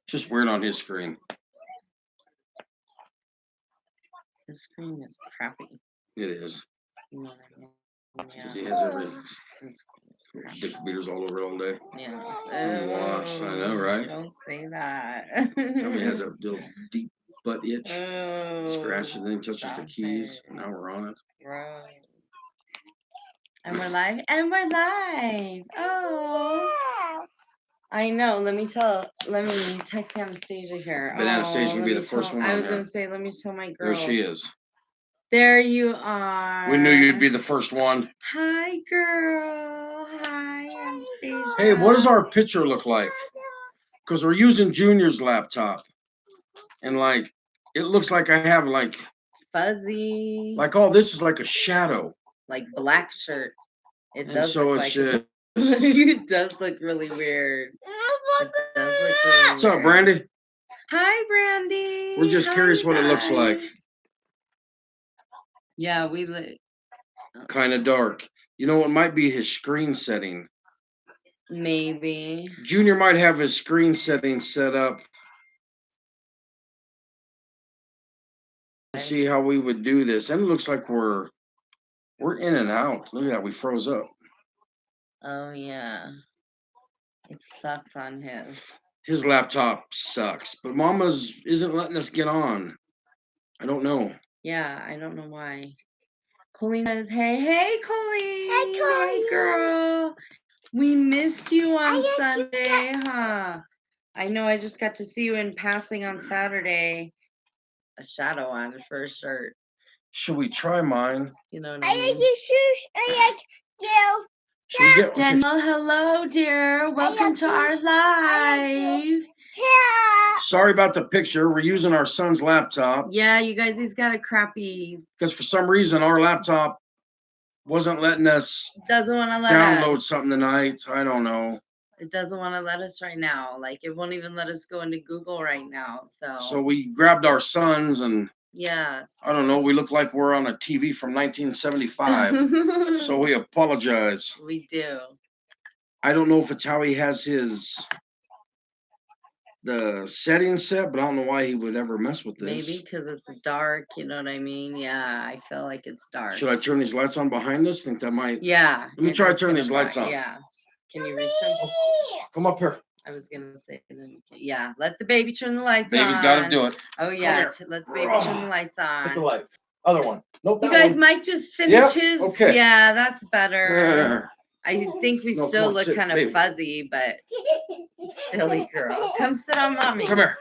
Just weird on his screen. His screen is crappy. It is. You know what I mean? Because he has every His screen is dick crappy. beaters all over it all day. Yeah. Unwashed. I know, right? Don't say that. Tell me he has a little deep butt itch. Oh, Scratches and then touches the stop keys. it. Now we're on it. Gross. And we're live. And we're live. Oh. I know. Let me text Anastasia here. But Anastasia can let be me the first tell- one I on was here. gonna say, let me tell my girl. There she is. There you are. We knew you'd be the first one. Hi, girl. Hi, Anastasia. Hey, what does our picture look like? Because we're using Junior's laptop. And like, it looks like I have like fuzzy. Like all this is like a shadow. Like black shirt. It And does so look it's like it does look really weird. It does look really What's up, Brandy? Hi, Brandy. We're just curious what it looks like. Yeah, we kind of dark. You know, it might be his screen setting. Maybe. Junior might have his screen setting set up. Let's see how we would do this. And it looks like we're in and out. Look at that, we froze up. Oh yeah. It sucks on his. His laptop sucks, but Mama's isn't letting us get on. I don't know. Yeah, I don't know why. Colleen says, hey, Colleen. Hey, Colleen. Hey, girl. We missed you on Sunday, huh? I know, I just got to see you in passing on Saturday. A shadow on his first shirt. Should we try mine? You know what I mean? I like your shoes. I like you. Should we get Daniel, hello, dear. Welcome to our live. Yeah. Sorry about the picture. We're using our son's laptop. Yeah, you guys, he's got a crappy. Because for some reason, our laptop wasn't letting us doesn't want to let download something tonight. I don't know. It doesn't want to let us right now. Like, it won't even let us go into Google right now. So we grabbed our sons and yeah, I don't know. We look like we're on a TV from 1975. So we apologize. We do. I don't know if it's how he has the settings set, but I don't know why he would ever mess with this. Maybe because it's dark, you know what I mean? Yeah, I feel like it's dark. Should I turn these lights on behind us? Think that might... Yeah. Let me try to turn these lights on. Yes. Can you reach them? Come up here. I was going to say, yeah, let the baby turn the lights on. Baby's got to do it. Oh, yeah, let the baby turn the lights on. Put the light. Other one. Nope. You guys might just finish his. Okay. Yeah, that's better. I think we still look kind of fuzzy, but silly girl. Come sit on mommy. Come here.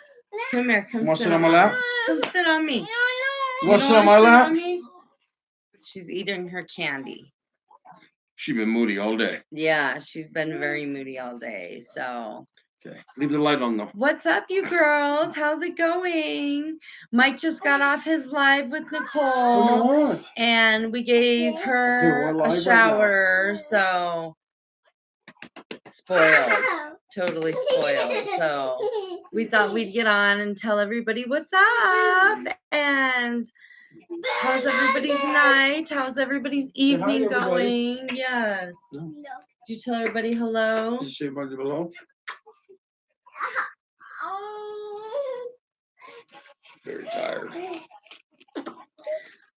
Come here. Come sit on my lap. Come sit on me. You want to sit on my lap? She's eating her candy. She's been moody all day. Yeah, she's been very moody all day. So. Okay, leave the light on though. What's up, you girls? How's it going? Mike just got off his live with Nicole, and we gave her a shower. Right, so spoiled, totally spoiled. So we thought we'd get on and tell everybody what's up and how's everybody's night. How's everybody's evening going? Yes. Did you tell everybody hello? Did you say everybody hello? Very tired.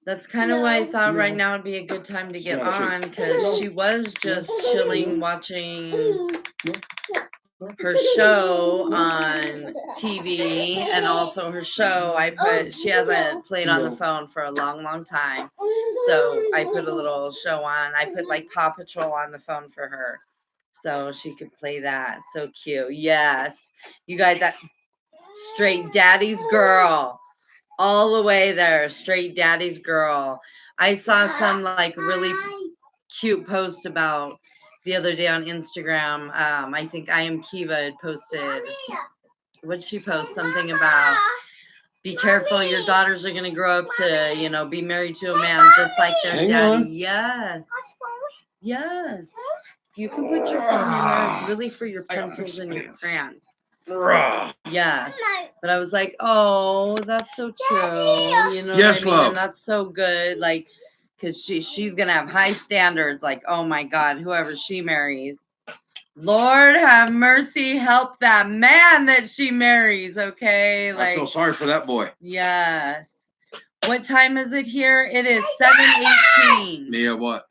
That's kind of why I thought right now would be a good time to get on, because she was just chilling watching her show on TV, and also her show she hasn't played on the phone for a long time, so I put a little show on. I put like Paw Patrol on the phone for her so she could play that. So cute. Yes, you guys, that straight daddy's girl all the way there. Straight daddy's girl. I saw some like really cute post about the other day on Instagram. I think I Am Kiva had posted. What did she post? Something about be careful, your daughters are gonna grow up to, be married to a man just like their daddy. Yes. Yes. You can put your phone in there. It's really for your pencils and your crayons. Yes. But I was like, oh, that's so true. You know yes, what I mean? love. And that's so good. Like, because she's gonna have high standards. Like, oh my God, whoever she marries. Lord have mercy, help that man that she marries, okay? I feel sorry for that boy. Yes. What time is it here? It is 7:18. Mia, what?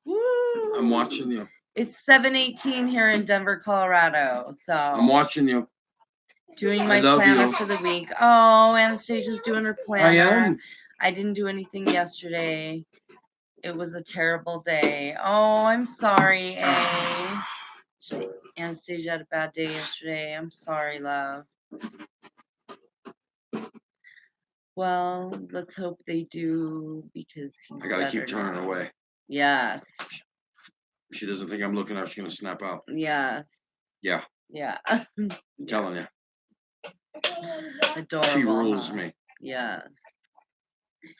Woo. I'm watching you. It's 7:18 here in Denver, Colorado. So I'm watching you. Doing my planner for the week. Oh, Anastasia's doing her planner. I am. I didn't do anything yesterday. It was a terrible day. Oh, I'm sorry, Anastasia had a bad day yesterday. I'm sorry, love. Well, let's hope they do because he's. I gotta keep turning away. Yes. She doesn't think I'm looking at her. She's gonna snap out. Yes. Yeah. Yeah. I'm telling you. Adorable. She rules me. Yes.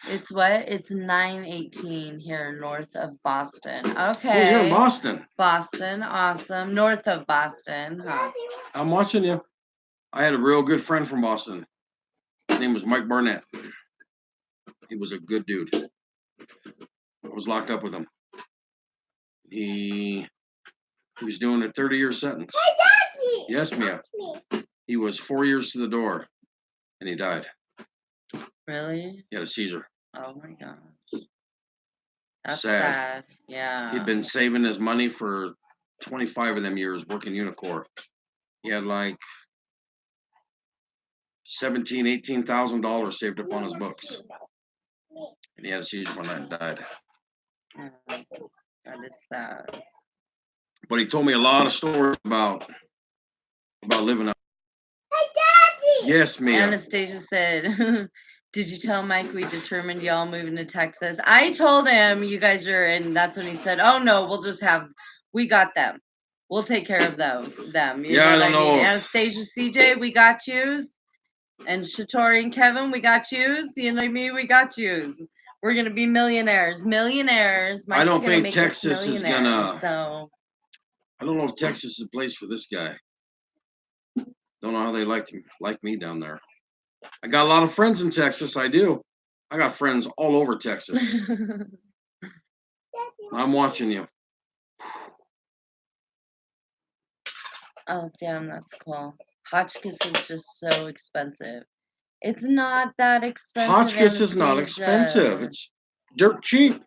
It's what? It's 9:18 here north of Boston. Okay. Oh, you're in Boston. Boston, awesome. North of Boston, huh? I'm watching you. I had a real good friend from Boston. His name was Mike Barnett. He was a good dude. I was locked up with him. He was doing a 30-year sentence. Hey, Daddy! Yes, Mia. He was 4 years to the door, and he died. Really? He had a seizure. Oh my gosh. That's Sad. sad. Yeah. He'd been saving his money for 25 of them years working Unicor. He had like $18,000 saved up on his books. And he had a seizure one night and died. That is sad. But he told me a lot of stories about living up. Hey, Daddy! Yes, Mia. Anastasia said, did you tell Mike we determined y'all moving to Texas? I told him you guys are, and that's when he said, oh no, we got them. We'll take care of them. You know I don't know. Anastasia, CJ, we got yous. And Shatori and Kevin, we got yous. You know what I mean? We got yous. We're going to be millionaires. Millionaires. I don't think Texas is going to. So. I don't know if Texas is a place for this guy. Don't know how they like me down there. I got a lot of friends in Texas. I do. I got friends all over Texas. I'm watching you. Oh, damn, that's cool. Hotchkiss is just so expensive. It's not that expensive. Hotchkiss is not expensive. It's dirt cheap.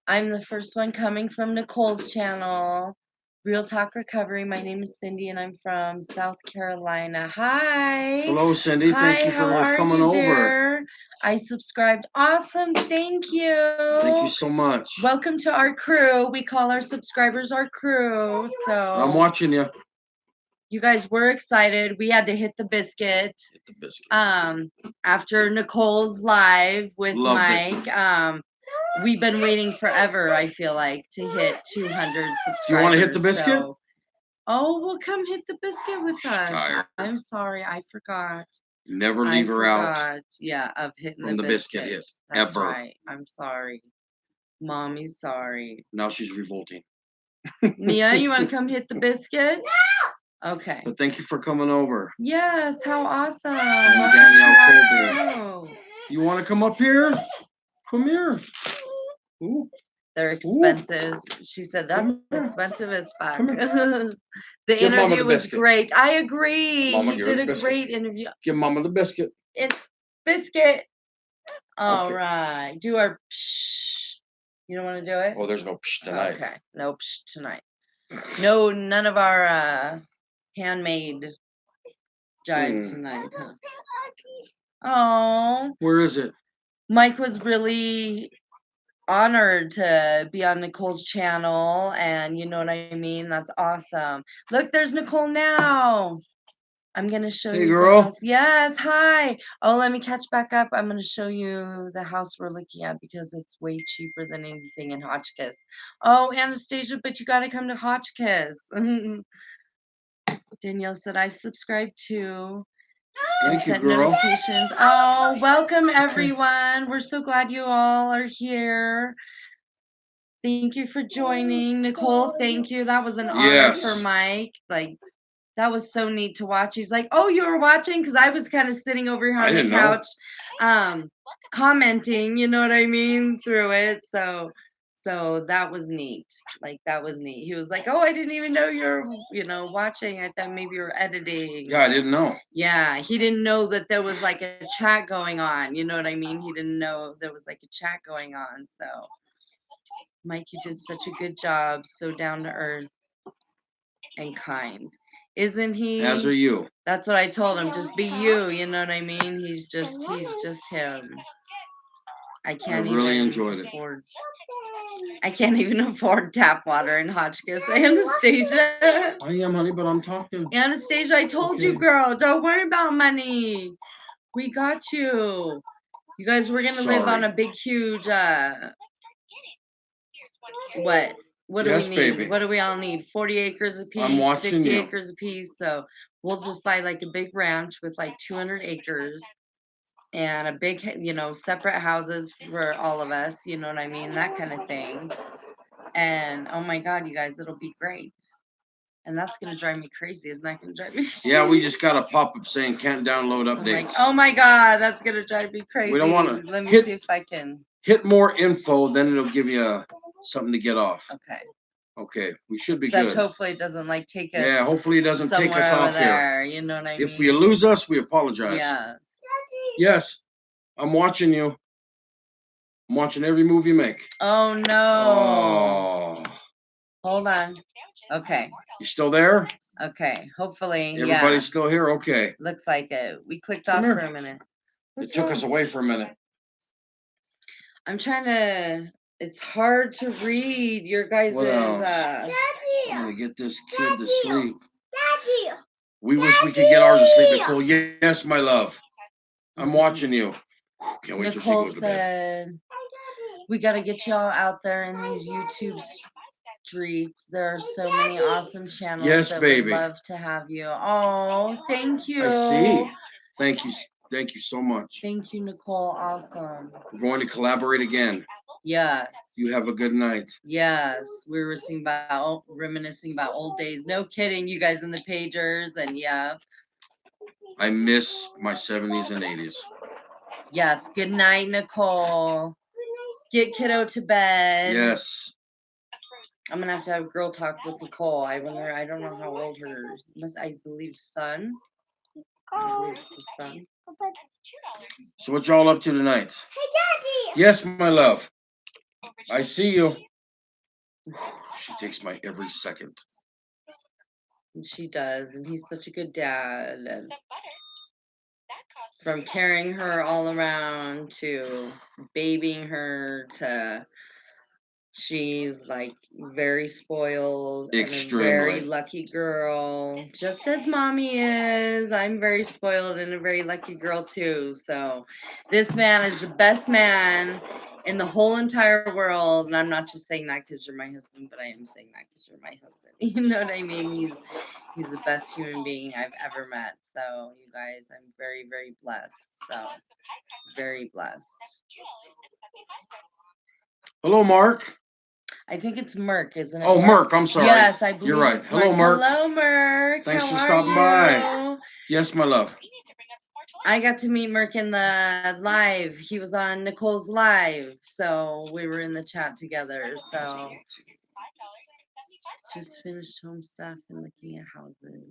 I'm the first one coming from Nicole's channel. Real Talk Recovery. My name is Cindy, and I'm from South Carolina. Hi. Hello, Cindy. Thank you for coming over. I subscribed. Awesome. Thank you. Thank you so much. Welcome to our crew. We call our subscribers our crew. So I'm watching you. You guys were excited. We had to hit the biscuit. After Nicole's live with Mike. We've been waiting forever, I feel like, to hit 200 subscribers. Do you want to hit the biscuit? So, well, come hit the biscuit with us. Tired. I'm sorry, I forgot. Never leave her out. Yeah, of hitting from the biscuit hit. That's ever. Right. I'm sorry. Mommy's sorry. Now she's revolting. Mia, you want to come hit the biscuit? No! Okay. But thank you for coming over. Yes, how awesome. Danielle Colby. You want to come up here? Come here. Ooh. They're expensive. Ooh. She said that's expensive as fuck. The give interview was great. I agree. Mama, you did a great interview. Give Mama the biscuit. Biscuit. All okay. right. Do our psh. You don't want to do it? Oh, there's no psh tonight. Okay. No psh tonight. No, none of our handmade jive tonight. Huh? Oh. Where is it? Mike was really honored to be on Nicole's channel, and you know what I mean? That's awesome. Look, there's Nicole now. I'm going to show you. Hey, girl. The house. Yes, hi. Oh, let me catch back up. I'm going to show you the house we're looking at because it's way cheaper than anything in Hotchkiss. Oh, Anastasia, but you got to come to Hotchkiss. Danielle said, I subscribed too. Thank you, girl. Notifications. Oh, welcome everyone. We're so glad you all are here. Thank you for joining. Nicole, thank you. That was an honor for Mike. Like, that was so neat to watch. He's like, oh, you were watching? Because I was kind of sitting over here on the couch commenting, you know what I mean, through it. So So that was neat. Like that was neat. He was like, "Oh, I didn't even know you're, watching. I thought maybe you're editing." Yeah, I didn't know. Yeah, he didn't know that there was like a chat going on. You know what I mean? He didn't know there was like a chat going on. So, Mike, you did such a good job. So down to earth and kind. Isn't As are he? you. That's what I told him. Just be you. You know what I mean? He's just him. I can't really even enjoyed it. I can't even afford tap water in Hotchkiss. Anastasia. I am, honey, but I'm talking. Anastasia, I told you, Okay. girl, don't worry about money. We got you. You guys, we're gonna live on Sorry. a big, huge. What? What Yes, do we need? baby. What do we all need? 40 acres a piece, I'm watching 50 you. acres a piece. So we'll just buy like a big ranch with like 200 acres and a big, separate houses for all of us. You know what I mean? That kind of thing. And oh my God, you guys, it'll be great. And that's gonna drive me crazy. Isn't that gonna drive me crazy? Yeah, we just got a pop-up saying can't download I'm like, updates. oh my God, that's gonna drive me crazy. We don't want to Let me see if I can. hit more info, then it'll give you something to get off. Okay. Okay, we should be Except good. hopefully it doesn't like take us. Yeah, hopefully it doesn't take somewhere us over off here. there. You know what I mean? If you lose us, we apologize. Yes. Yes, I'm watching you. I'm watching every move you make. Oh no. Oh. Hold on. Okay. You still there? Okay. Hopefully. Everybody's still here? Okay. Looks like it. We clicked Come off here. for a minute. It took us away for a minute. I'm trying to. It's hard to read your guys' What else? I'm gonna get this kid to sleep. Daddy. We wish we could get ours to sleep, Nicole. Yes, my love. I'm watching you. Can't wait till she Nicole goes to bed. said, "We got to get y'all out there in these YouTube streets. There are so many awesome channels Yes, that baby. would love to have you." Oh, thank you. I see. Thank you. Thank you so much. Thank you, Nicole. Awesome. We're going to collaborate again. Yes. You have a good night. Yes. We were reminiscing about old days. No kidding, you guys in the pagers, and yeah. I miss my 70s and 80s. Yes. Good night, Nicole. Get kiddo to bed. Yes. I'm gonna have to have girl talk with Nicole. I don't know how old I believe son. I believe it's the son. So what y'all up to tonight? Hey, Daddy. Yes, my love. I see you. She takes my every second. And she does, and he's such a good dad. And from carrying her all around to babying her to she's like very spoiled and a very lucky girl, just as mommy is. I'm very spoiled and a very lucky girl too. So this man is the best man in the whole entire world. And I'm not just saying that because you're my husband, but I am saying that because you're my husband. You know what I mean? He's the best human being I've ever met. So you guys, I'm very, very blessed. So very blessed. Hello, Mark. I think it's Merc, isn't it? Oh, Merc. I'm sorry. Yes, I believe you're right. it's Hello, Merc. Hello, Merc. Thanks How for are stopping you? by. Yes, my love. I got to meet Merc in the live. He was on Nicole's live, so we were in the chat together. So just finished home stuff and looking at houses.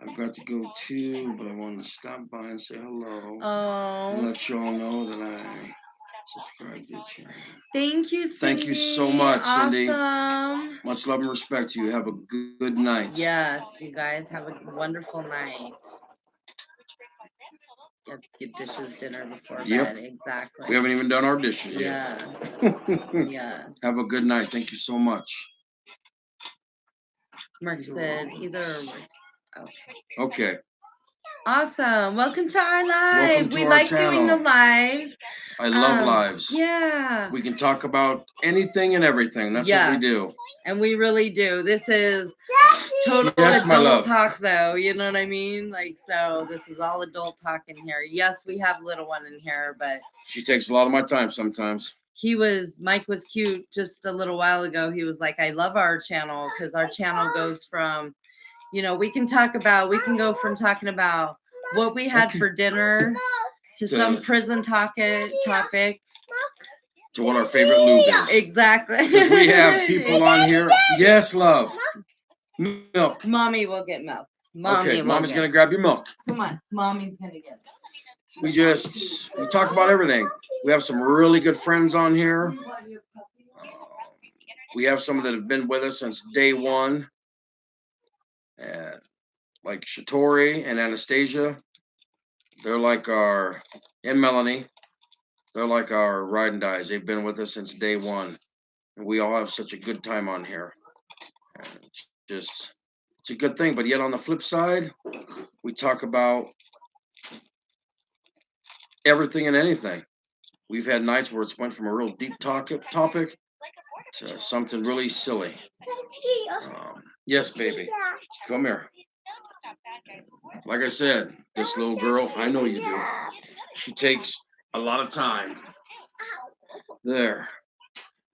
I've got to go too, but I wanted to stop by and say hello. Oh. And let you all know that I subscribe to your channel. Thank you, Cindy. Thank you so much, Cindy. Awesome. Much love and respect to you. Have a good night. Yes, you guys have a wonderful night. Get dishes, dinner before bed. Exactly. We haven't even done our dishes yet. Yes. Yes. Have a good night. Thank you so much. Merc said either or works. Okay. Okay. Awesome. Welcome to our live. Welcome to we our like channel. doing the lives. I love lives. Yeah. We can talk about anything and everything. That's what we do. And we really do. This is total adult talk, though. You know what I mean? Like, so this is all adult talk in here. Yes, we have little one in here, but she takes a lot of my time sometimes. Mike was cute just a little while ago. He was like, I love our channel because our channel goes from, we can go from talking about what we had for dinner to some prison topic. to what our favorite lube is. Exactly. Because we have people on here. Yes, love. Milk. Mommy will get milk. Mommy's gonna grab your milk. Come on, mommy's gonna get it. We talk about everything. We have some really good friends on here. We have some that have been with us since day one, and like Shatori and Anastasia. They're like and Melanie. They're like our ride and dies. They've been with us since day one, and we all have such a good time on here. And it's a good thing. But yet on the flip side, we talk about everything and anything. We've had nights where it's went from a real deep topic to something really silly. Yes, baby. Come here. Like I said, this little girl, I know you do. She takes a lot of time. There.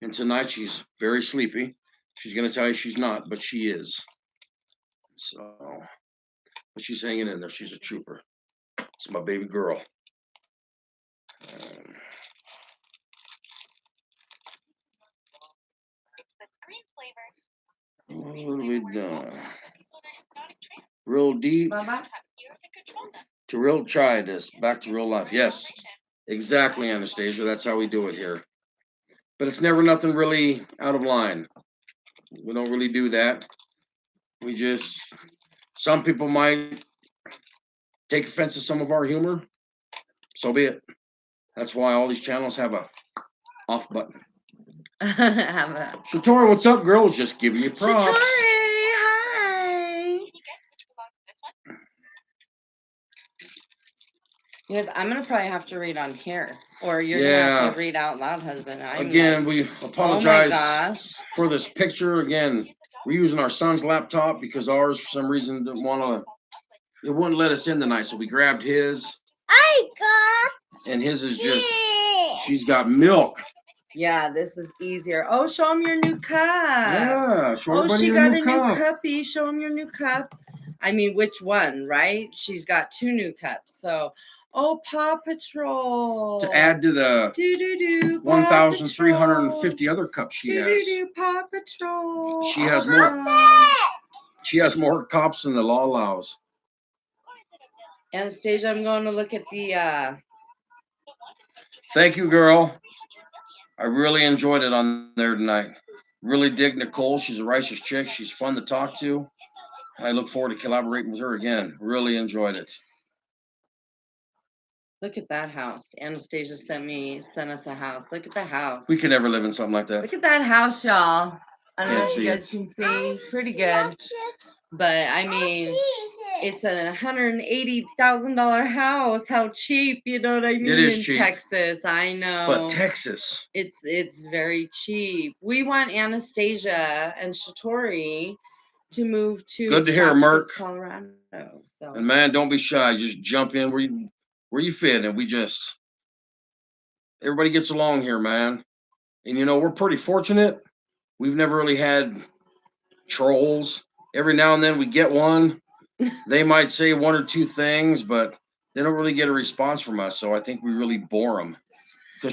And tonight she's very sleepy. She's going to tell you she's not, but she is. So, but she's hanging in there. She's a trooper. It's my baby girl. What have we done? Real deep. To real try this. Back to real life. Yes. Exactly, Anastasia. That's how we do it here. But it's never nothing really out of line. We don't really do that. We just, some people might take offense to some of our humor. So be it. That's why all these channels have a off button. Shatori, what's up, girl? Just giving you props. Shatori, hi. Yes, I'm gonna probably have to read on here, or you're gonna have to read out loud, husband. Again, we apologize for this picture. Again, we're using our son's laptop because ours, for some reason, didn't want to. It wouldn't let us in tonight, so we grabbed his. And his is just. She's got milk. Yeah, this is easier. Oh, show him your new cup. Yeah, show everybody she your got new a cup. new cuppy. Show him your new cup. I mean, which one, right? She's got 2 new cups. So, oh, Paw Patrol. To add to the 1,350 other cups she has. Paw Patrol. She has more. She has more cups than the law allows. Anastasia, I'm going to look at the. Thank you, girl. I really enjoyed it on there tonight. Really dig Nicole. She's a righteous chick. She's fun to talk to. I look forward to collaborating with her again. Really enjoyed it. Look at that house. Anastasia sent us a house. Look at the house. We could never live in something like that. Look at that house, y'all. I don't know if you guys can see. Pretty good. But I mean, it's a $180,000 house. How cheap, you know what I mean? It is cheap. Texas, I know. But Texas. It's very cheap. We want Anastasia and Shatori to move to Good to hear, Mark. Colorado. So. And man, don't be shy. Just jump in where you fit, and everybody gets along here, man. And you know, we're pretty fortunate. We've never really had trolls. Every now and then we get one. They might say 1 or 2 things, but they don't really get a response from us. So I think we really bore them.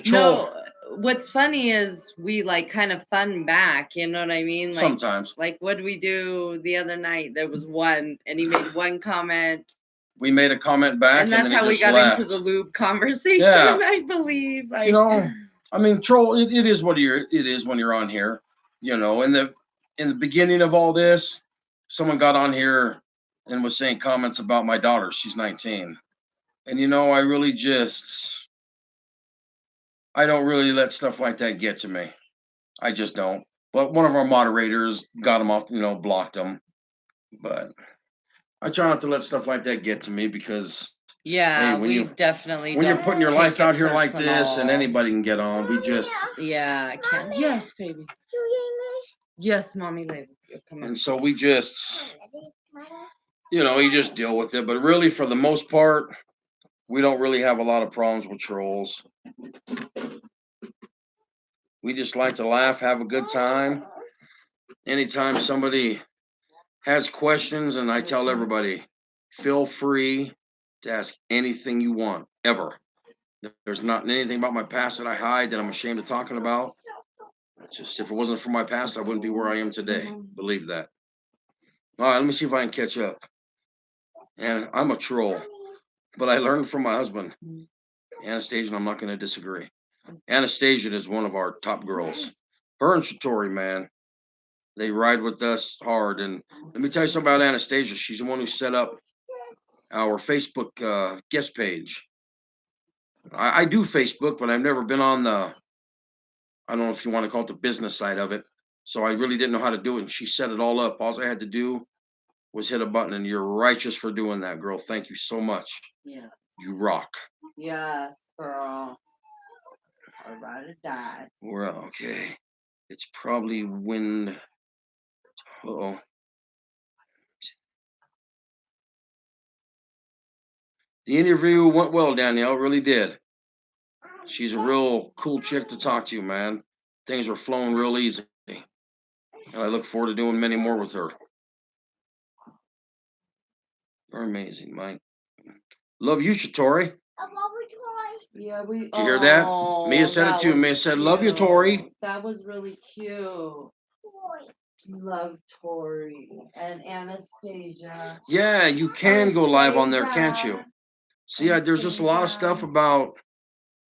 No, what's funny is we like kind of fun back. You know what I mean? Like, sometimes. Like, what did we do the other night? There was one, and he made one comment. We made a comment back, and that's then how we got left. into the lube conversation. Yeah. I believe. You know, I mean, troll. It is what it is when you're on here. You know, in the beginning of all this, someone got on here and was saying comments about my daughter. She's 19, and you know, I don't really let stuff like that get to me. I just don't. But one of our moderators got him off. You know, blocked him. But I try not to let stuff like that get to me because yeah, hey, definitely when you're putting your life out here like this, and anybody can get on. We just I can't. Yes, baby. Yes, mommy. Come on. And so we just, you know, you just deal with it. But really, for the most part, we don't really have a lot of problems with trolls. We just like to laugh, have a good time. Anytime somebody has questions, and I tell everybody, feel free to ask anything you want, ever. There's not anything about my past that I hide that I'm ashamed of talking about. It's just if it wasn't for my past, I wouldn't be where I am today. Believe that. All right, let me see if I can catch up. And I'm a troll, but I learned from my husband, Anastasia, and I'm not going to disagree. Anastasia is one of our top girls. Her and Shatori, man, they ride with us hard. And let me tell you something about Anastasia. She's the one who set up our Facebook guest page. I do Facebook, but I've never been on the, I don't know if you want to call it the business side of it. So I really didn't know how to do it. And she set it all up. All I had to do was hit a button, and you're righteous for doing that, girl. Thank you so much. Yeah. You rock. Yes, girl. I'd rather die. Well, okay. It's probably wind. Uh-oh. The interview went well, Danielle. Really did. She's a real cool chick to talk to, man. Things are flowing real easy. And I look forward to doing many more with her. You're amazing, Mike. Love you, Shatori. Yeah, Did you hear that? Mia said it too. Mia said, love you, Tori. That was really cute. Love Tori and Anastasia. Yeah, you can go live on there, can't you? See, there's just a lot of stuff about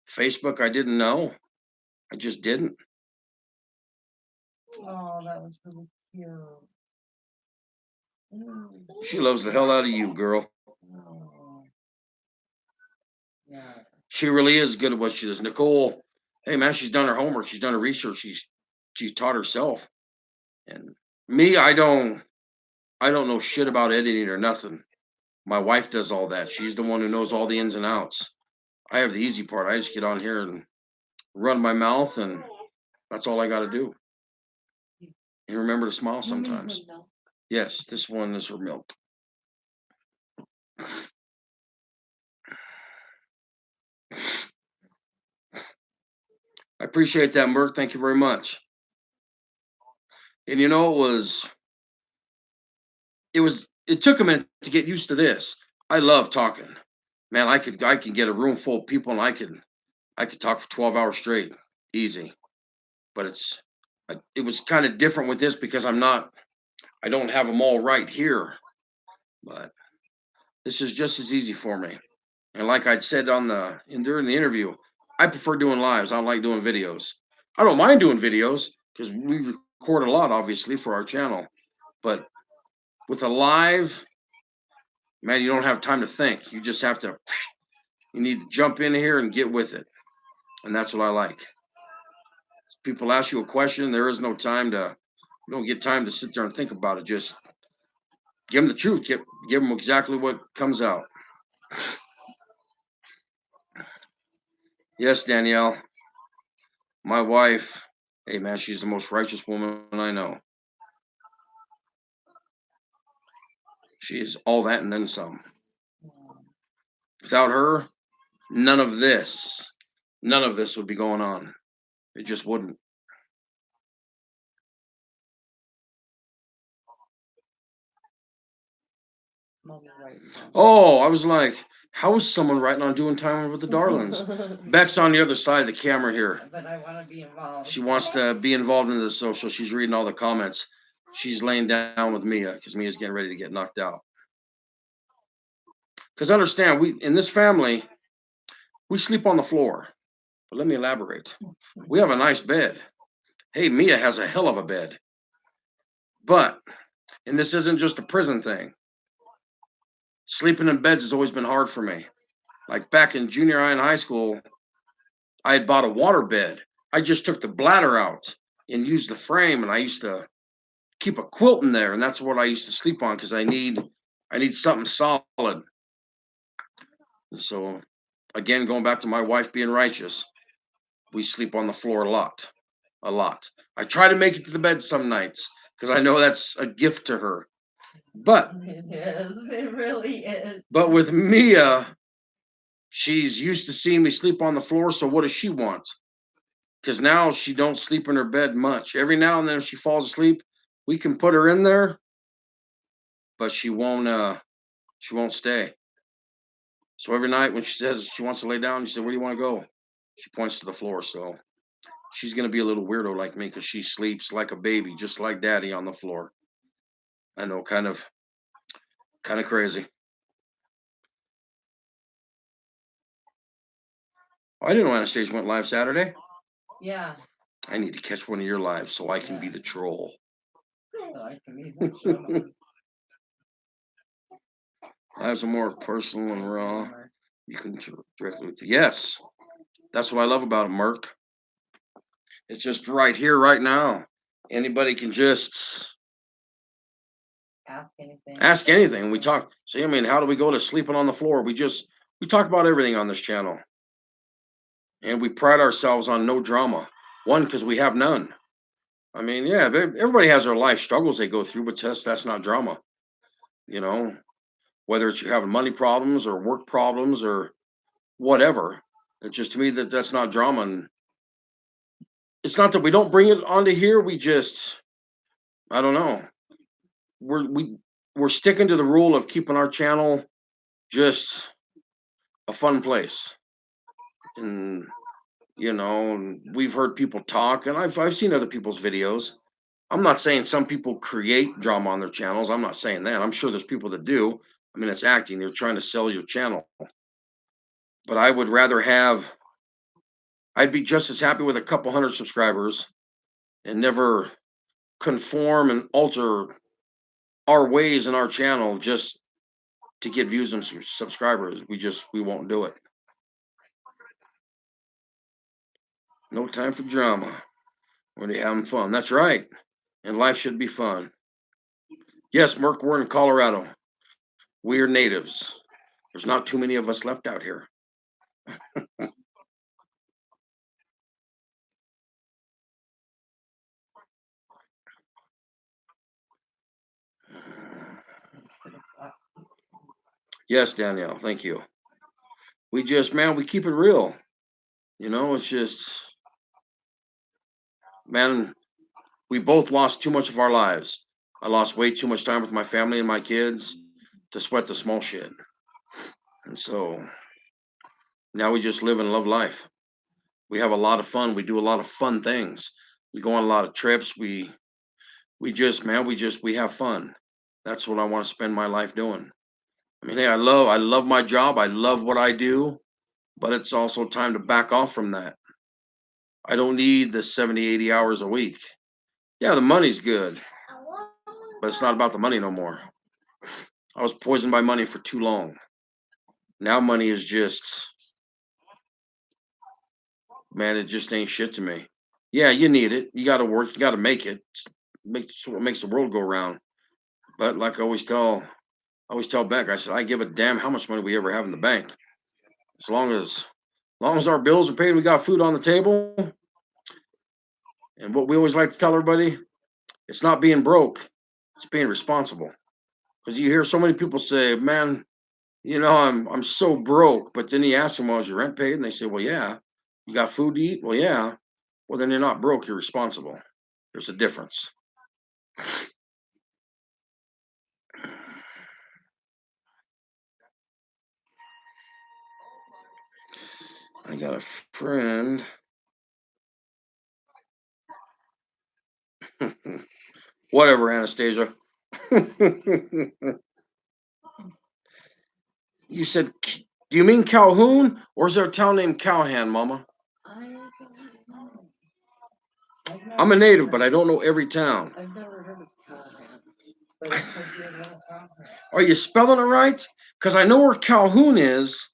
Facebook I didn't know. I just didn't. Oh, that was really cute. She loves the hell out of you, girl. Oh. Yeah. She really is good at what she does. Nicole, hey man, she's done her homework. She's done her research. She's taught herself. And me, I don't know shit about editing or nothing. My wife does all that. She's the one who knows all the ins and outs. I have the easy part. I just get on here and run my mouth, and that's all I got to do. And remember to smile sometimes. Yes, this one is her milk. I appreciate that, Merc. Thank you very much. And you know, it took a minute to get used to this. I love talking. Man, I could get a room full of people, and I could talk for 12 hours straight, easy. But it was kind of different with this because I don't have them all right here. But this is just as easy for me. And like I'd said during the interview, I prefer doing lives. I don't like doing videos. I don't mind doing videos because we record a lot, obviously, for our channel. But with a live, man, you don't have time to think. You just have to, you need to jump in here and get with it. And that's what I like. People ask you a question, there is no time you don't get time to sit there and think about it. Just give them the truth. Give them exactly what comes out. Yes, Danielle. My wife, hey man, she's the most righteous woman I know. She is all that and then some. Without her, none of this would be going on. It just wouldn't. Oh, I was like, how is someone writing on doing time with the darlings? Beck's on the other side of the camera here. But I want to be involved. She wants to be involved in the social. She's reading all the comments. She's laying down with Mia because Mia's getting ready to get knocked out. Because understand, in this family, we sleep on the floor. But let me elaborate. We have a nice bed. Hey, Mia has a hell of a bed. But, and this isn't just a prison thing. Sleeping in beds has always been hard for me. Like back in junior high and high school, I had bought a water bed. I just took the bladder out and used the frame, and I used to keep a quilt in there, and that's what I used to sleep on because I need something solid. And so, again, going back to my wife being righteous, we sleep on the floor a lot. I try to make it to the bed some nights because I know that's a gift to her. But it is. It really is. But with Mia, she's used to seeing me sleep on the floor. So what does she want? Because now she don't sleep in her bed much. Every now and then, if she falls asleep, we can put her in there, but she won't stay. So every night when she says she wants to lay down, you say, "Where do you want to go?" She points to the floor. So she's gonna be a little weirdo like me because she sleeps like a baby, just like Daddy on the floor. I know, kind of crazy. Oh, I didn't know Anastasia went live Saturday. Yeah. I need to catch one of your lives so I can be the troll. Lives are more personal and raw. You can directly with yes. That's what I love about it, Merc. It's just right here, right now. Anybody can just Ask anything. ask anything. We talk. See, I mean, how do we go to sleeping on the floor? We talk about everything on this channel, and we pride ourselves on no drama. One, because we have none. I mean, yeah, everybody has their life struggles they go through, but that's not drama. You know, whether it's you're having money problems or work problems or whatever. It's just to me that's not drama, and it's not that we don't bring it onto here. We just, I don't know. We're we we're sticking to the rule of keeping our channel just a fun place, and and we've heard people talk, and I've seen other people's videos. I'm not saying some people create drama on their channels. I'm not saying that. I'm sure there's people that do. I mean, it's acting. They're trying to sell your channel. But I would rather have. I'd be just as happy with a couple hundred subscribers and never conform and alter our ways in our channel just to get views and subscribers. We won't do it. No time for drama. When you're having fun. That's right. And life should be fun. Yes, Merc, we're in Colorado. We're natives. There's not too many of us left out here. Yes, Danielle, thank you. We just, man, we keep it real. It's just, man, we both lost too much of our lives. I lost way too much time with my family and my kids to sweat the small shit. And so now we just live and love life. We have a lot of fun. We do a lot of fun things. We go on a lot of trips. We just, man, we have fun. That's what I want to spend my life doing. I mean, hey, I love my job. I love what I do, but it's also time to back off from that. I don't need the 70, 80 hours a week. Yeah, the money's good, but it's not about the money no more. I was poisoned by money for too long. Now money is just, man, it just ain't shit to me. Yeah, you need it. You got to work. You got to make it. It's what makes the world go round. But like I always tell Beck, I said, I give a damn how much money we ever have in the bank. As long as our bills are paid and we got food on the table. And what we always like to tell everybody, it's not being broke, it's being responsible. Because you hear so many people say, man, I'm so broke. But then you ask them, well, is your rent paid? And they say, well, yeah. You got food to eat? Well, yeah. Well, then you're not broke, you're responsible. There's a difference. I got a friend. Whatever, Anastasia. You said, do you mean Calhoun? Or is there a town named Calhan, Mama? I'm a native, but I don't know every town. I've never heard of Callahan. Are you spelling it right? Because I know where Calhoun is,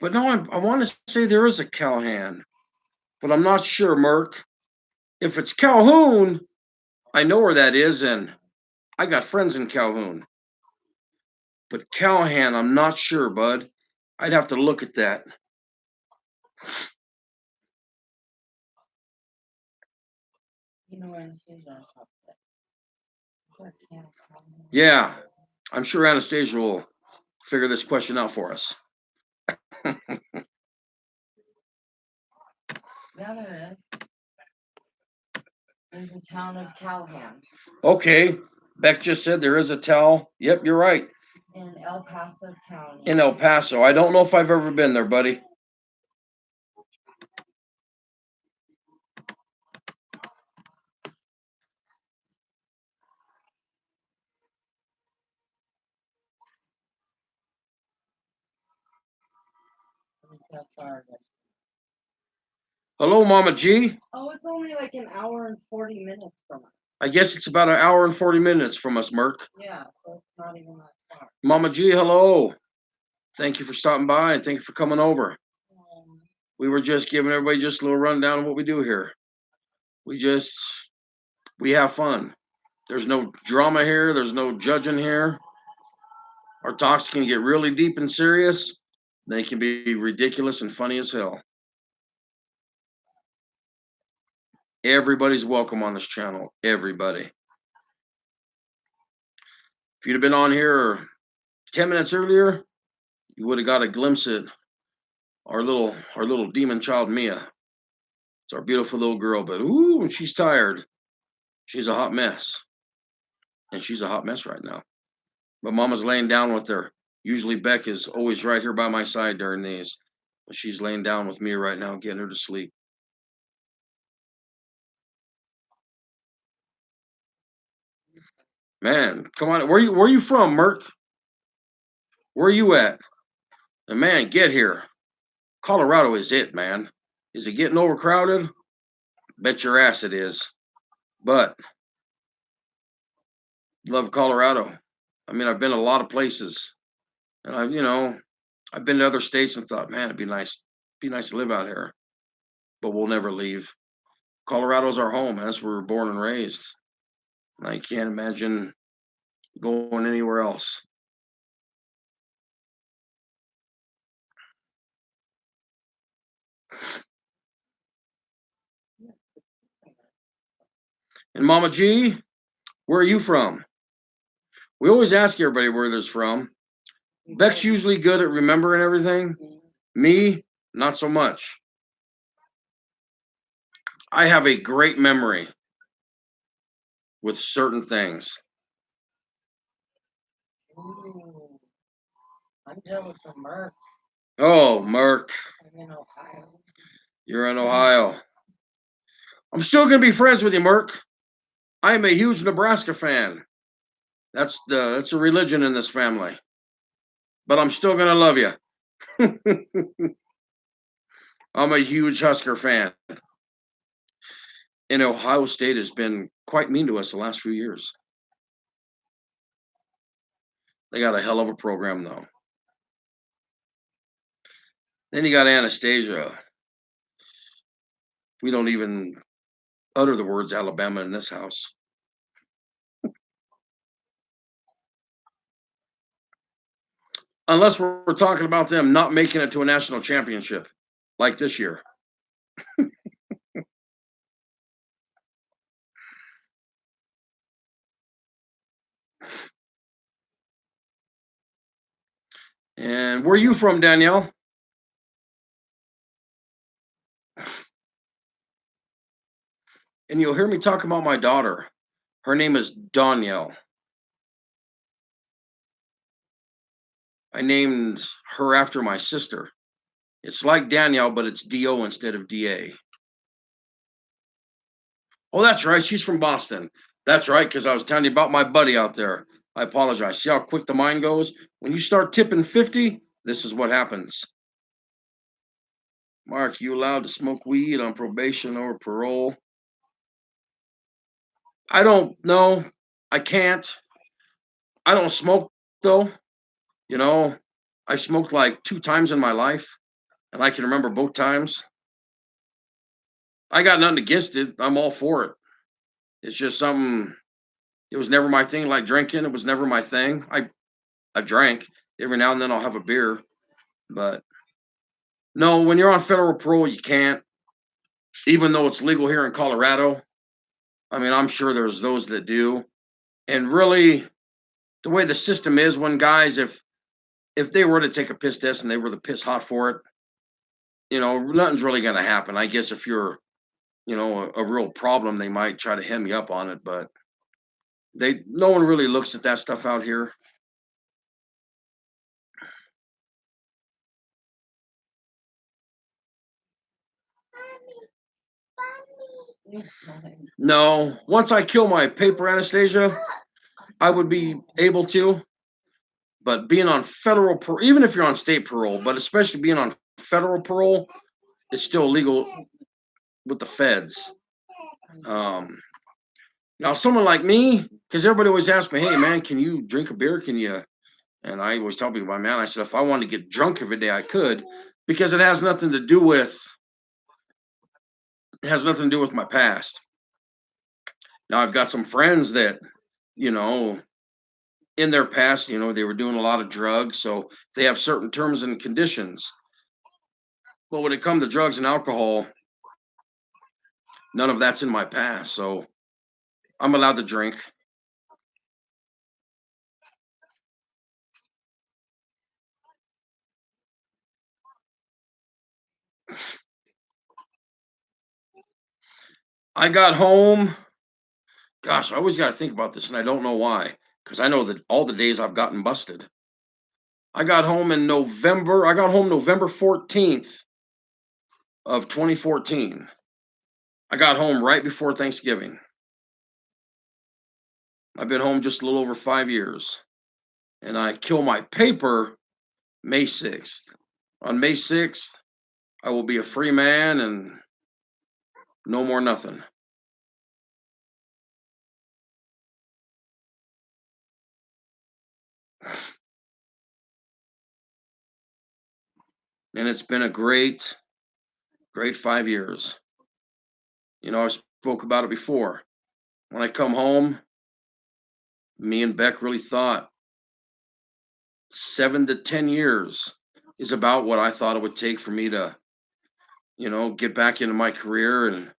but no, I want to say there is a Calhan, but I'm not sure, Merc. If it's Calhoun, I know where that is, and I got friends in Calhoun. But Callahan, I'm not sure, bud. I'd have to look at that. Anastasia. Yeah, I'm sure Anastasia will figure this question out for us. Yeah, there is. There's a town of Callahan. Okay, Beck just said there is a tell. Yep, you're right. In El Paso County. In El Paso. I don't know if I've ever been there, buddy. Hello, Mama G. Oh, it's only like an hour and 40 minutes from us. I guess it's about an hour and 40 minutes from us, Merc. Yeah, so it's not even that far. Mama G, hello. Thank you for stopping by and thank you for coming over. We were just giving everybody just a little rundown of what we do here. We have fun. There's no drama here. There's no judging here. Our talks can get really deep and serious. They can be ridiculous and funny as hell. Everybody's welcome on this channel. Everybody. If you'd have been on here 10 minutes earlier, you would have got a glimpse at our little demon child Mia. It's our beautiful little girl, but ooh, when she's tired, she's a hot mess. And she's a hot mess right now. But Mama's laying down with her. Usually Beck is always right here by my side during these. But she's laying down with me right now, getting her to sleep. Man, come on. Where you from, Merc? Where are you at? And man, get here. Colorado is it, man. Is it getting overcrowded? Bet your ass it is. But love Colorado. I mean, I've been to a lot of places. And I've been to other states and thought, man, it'd be nice to live out here. But we'll never leave. Colorado's our home. That's where we were born and raised. And I can't imagine going anywhere else. And Mama G, where are you from? We always ask everybody where they're from. Beck's usually good at remembering everything. Me, not so much. I have a great memory with certain things. Ooh, I'm jealous of Merc. Oh, Merc. I'm in Ohio. You're in Ohio. I'm still going to be friends with you, Merc. I am a huge Nebraska fan. That's a religion in this family. But I'm still going to love you. I'm a huge Husker fan. And Ohio State has been quite mean to us the last few years. They got a hell of a program, though. Then you got Anastasia. We don't even utter the words Alabama in this house. Unless we're talking about them not making it to a national championship like this year. And where are you from, Danielle? And you'll hear me talk about my daughter. Her name is Danielle. I named her after my sister. It's like Danielle, but it's D-O instead of D-A. Oh, that's right. She's from Boston. That's right, because I was telling you about my buddy out there. I apologize. See how quick the mind goes? When you start tipping 50, this is what happens. Mark, you allowed to smoke weed on probation or parole? I don't know. I can't. I don't smoke, though. I smoked like 2 times in my life, and I can remember both times. I got nothing against it. I'm all for it. It's just something, it was never my thing, like drinking. It was never my thing. I drank. Every now and then I'll have a beer. But no, when you're on federal parole, you can't. Even though it's legal here in Colorado. I mean, I'm sure there's those that do. And really, the way the system is, when guys, if they were to take a piss test and they were the piss hot for it, nothing's really going to happen. I guess if you're, a real problem, they might try to hem you up on it, but no one really looks at that stuff out here. No, once I kill my paper Anastasia, I would be able to. But being on federal parole, even if you're on state parole, but especially being on federal parole, it's still legal with the feds. Um, Now, someone like me, because everybody always asks me, "Hey, man, can you drink a beer? Can you?" And I always tell people, "Man, I said if I wanted to get drunk every day, I could, because it has nothing to do with my past." Now, I've got some friends that, you know, in their past, they were doing a lot of drugs, so they have certain terms and conditions. But when it comes to drugs and alcohol, none of that's in my past, so I'm allowed to drink. I got home. Gosh, I always got to think about this, and I don't know why, because I know that all the days I've gotten busted. I got home in November. I got home November 14th of 2014. I got home right before Thanksgiving. I've been home just a little over 5 years. And I kill my paper May 6th. On May 6th, I will be a free man and no more nothing. And it's been a great, great 5 years. I spoke about it before. When I come home, me and Beck really thought 7 to 10 years is about what I thought it would take for me to, get back into my career and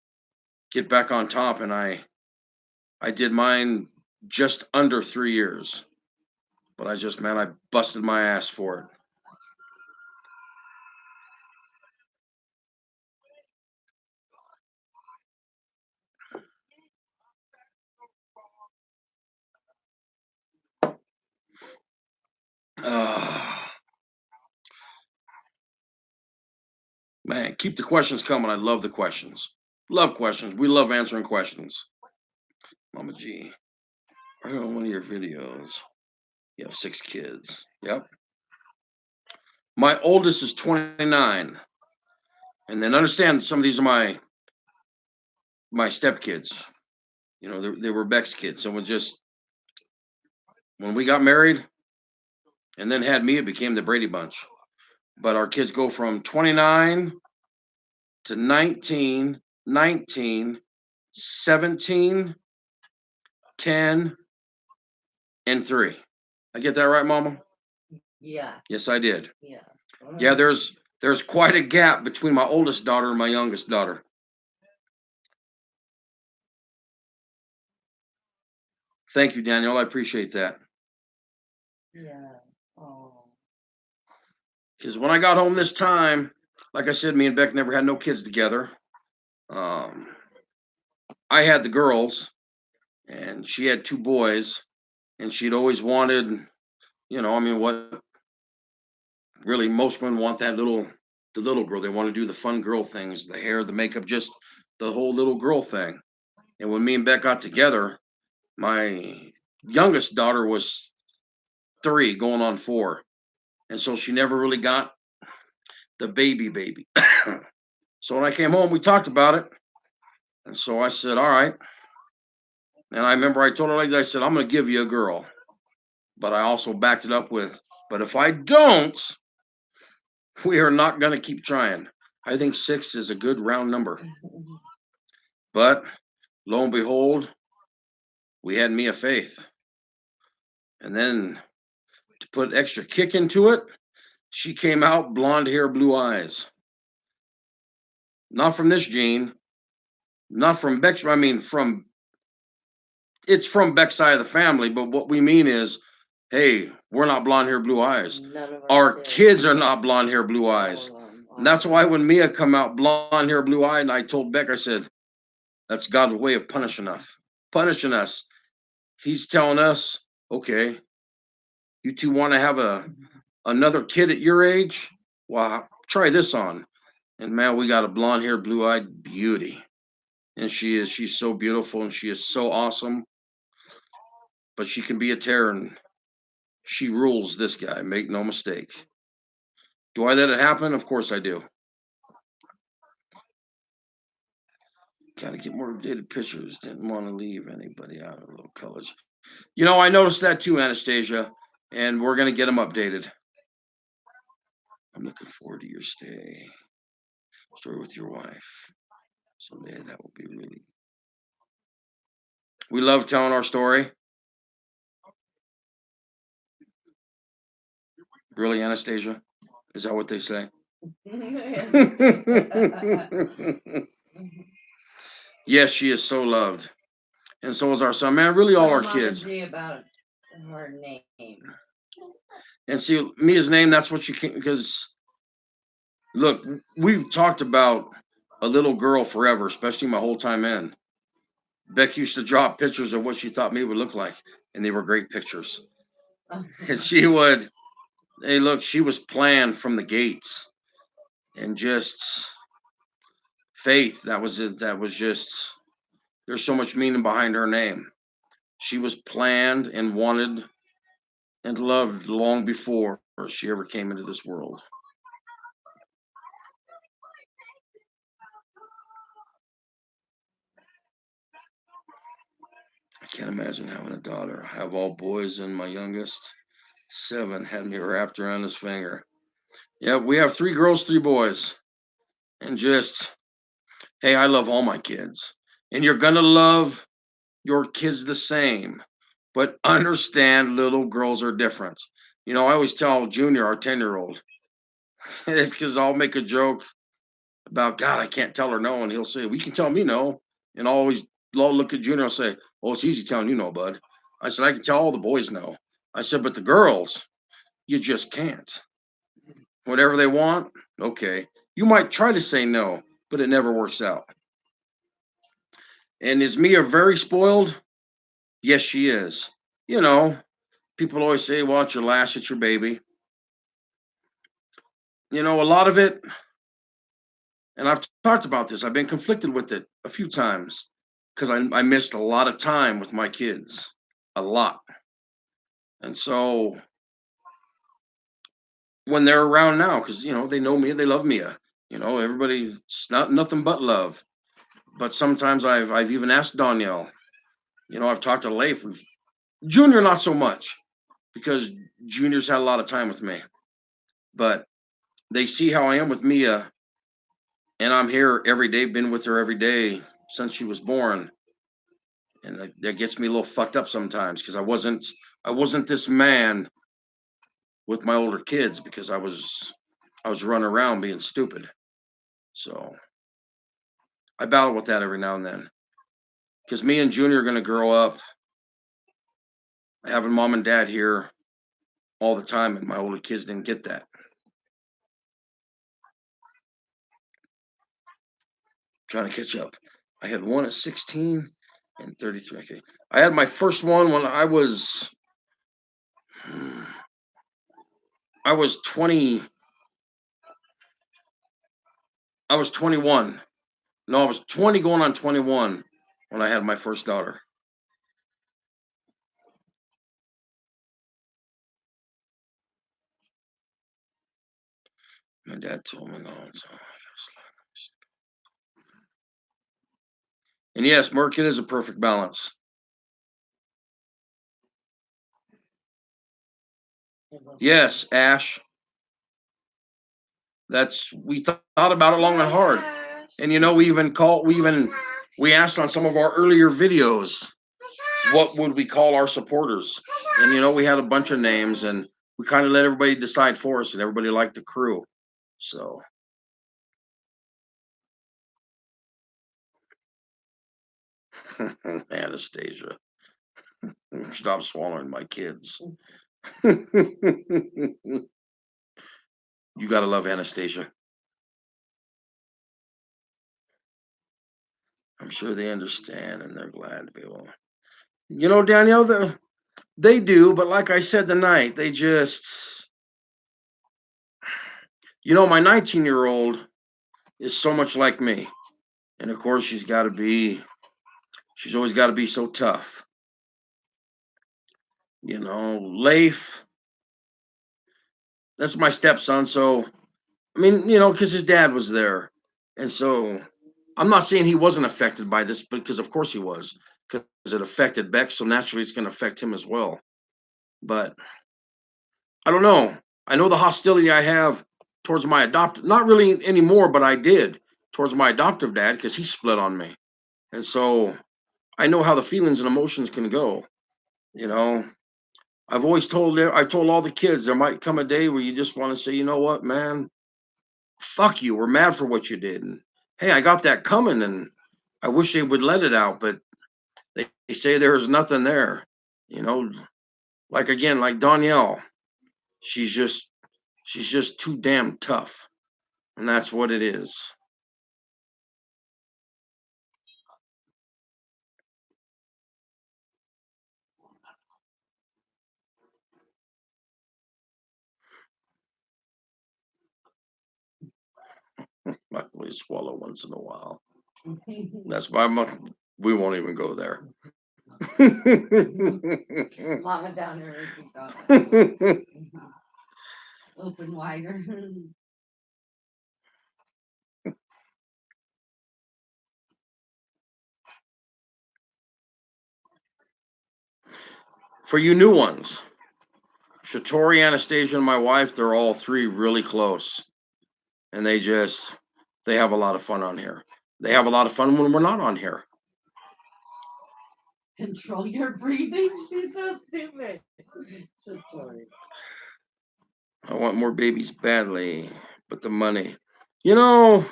get back on top. And I did mine just under 3 years. But I busted my ass for it. Man, keep the questions coming. I love the questions. Love questions. We love answering questions. Mama G, I heard on one of your videos. You have 6 kids. Yep. My oldest is 29. And then understand some of these are my stepkids. They were Beck's kids. So when we got married and then had me, it became the Brady Bunch. But our kids go from 29 to 19, 19, 17, 10, and 3. I get that right, Mama? Yeah. Yes, I did. Yeah. Yeah, there's quite a gap between my oldest daughter and my youngest daughter. Thank you, Daniel. I appreciate that. Yeah. Oh. Because when I got home this time, like I said, me and Beck never had no kids together. I had the girls, and she had 2 boys, and she'd always wanted, what really most women want, the little girl. They want to do the fun girl things, the hair, the makeup, just the whole little girl thing. And when me and Beck got together, my youngest daughter was 3 going on 4. And so she never really got the baby. So when I came home, we talked about it. And so I said, all right. And I remember I told her like that, I said, I'm going to give you a girl. But I also backed it up with, but if I don't, we are not going to keep trying. I think 6 is a good round number. But lo and behold, we had Mia Faith. And then to put extra kick into it, she came out blonde hair, blue eyes. Not from this gene, not from Beck's. I mean, it's from Beck's side of the family. But what we mean is, hey, we're not blonde hair, blue eyes. None of Our kids are not blonde hair, blue eyes. And that's why when Mia come out blonde hair, blue eye, and I told Beck, I said, that's God's way of punishing us. He's telling us, okay, you two want to have another kid at your age? Well, try this on. And man, we got a blonde hair, blue eyed beauty. And she's so beautiful and she is so awesome, but she can be a terror and she rules this guy, make no mistake. Do I let it happen? Of course I do. Gotta get more updated pictures. Didn't want to leave anybody out of little colors. I noticed that too, Anastasia, and we're gonna get them updated. I'm looking forward to your story with your wife. Someday that will be really. We love telling our story. Really, Anastasia? Is that what they say? Yes, she is so loved. And so is our son. Man, really all our kids. About her name. And see, Mia's name, that's what you can, because look, we've talked about a little girl forever, especially my whole time in. Beck used to drop pictures of what she thought me would look like, and they were great pictures. And she would, hey, look, she was planned from the gates, and just faith. That was it. That was just. There's so much meaning behind her name. She was planned and wanted and loved long before she ever came into this world. I can't imagine having a daughter. I have all boys, and my youngest, 7, had me wrapped around his finger. Yeah, we have 3 girls, 3 boys. And just, hey, I love all my kids. And you're going to love your kids the same. But understand little girls are different. I always tell Junior, our 10-year-old, because I'll make a joke about, God, I can't tell her no. And he'll say, well, you can tell me no. And I'll look at Junior and say, oh, it's easy telling you no, bud. I said, I can tell all the boys no. I said, but the girls, you just can't. Whatever they want, okay. You might try to say no, but it never works out. And is Mia very spoiled? Yes, she is. People always say, well, it's your last, it's your baby. A lot of it, and I've talked about this, I've been conflicted with it a few times because I missed a lot of time with my kids. A lot. And so when they're around now, because, they know me, they love Mia. Everybody's not nothing but love. But sometimes I've even asked Danielle. I've talked to Leif. Junior, not so much, because Junior's had a lot of time with me. But they see how I am with Mia, and I'm here every day, been with her every day since she was born. And that gets me a little fucked up sometimes because I wasn't this man with my older kids because I was running around being stupid. So I battle with that every now and then because me and Junior are going to grow up having mom and dad here all the time, and my older kids didn't get that. Trying to catch up. I had one at 16 and 33. Okay. I had my first one when I was 20. I was 21. No, I was 20 going on 21 when I had my first daughter. My dad told me no. And yes, Merc, it is a perfect balance. Yes, Ash. We thought about it long and hard. And we asked on some of our earlier videos, what would we call our supporters? And we had a bunch of names, and we kind of let everybody decide for us, and everybody liked the crew. So Anastasia, stop swallowing my kids. You gotta love Anastasia. I'm sure they understand and they're glad to be able. Danielle, they do, but like I said tonight, they just, my 19-year-old is so much like me. And of course, she's always got to be so tough. Leif, that's my stepson. So, I mean, because his dad was there. And so I'm not saying he wasn't affected by this, because of course he was, because it affected Beck. So naturally, it's going to affect him as well. But I don't know. I know the hostility I have towards my adopted, not really anymore, but I did towards my adoptive dad because he split on me. And so I know how the feelings and emotions can go. You know, I've told all the kids there might come a day where you just want to say, you know what, man, fuck you. We're mad for what you did. And hey, I got that coming and I wish they would let it out, but they say there's nothing there. You know, like again, like Danielle, she's just she's just too damn tough. And that's what it is. I please swallow once in a while. That's why we won't even go there. Mama down there. Open wider. For you new ones, Shatori, Anastasia, and my wife, they're all three really close. And they have a lot of fun on here. They have a lot of fun when we're not on here. Control your breathing. She's so stupid. Shatori. I want more babies badly, but the money, you know,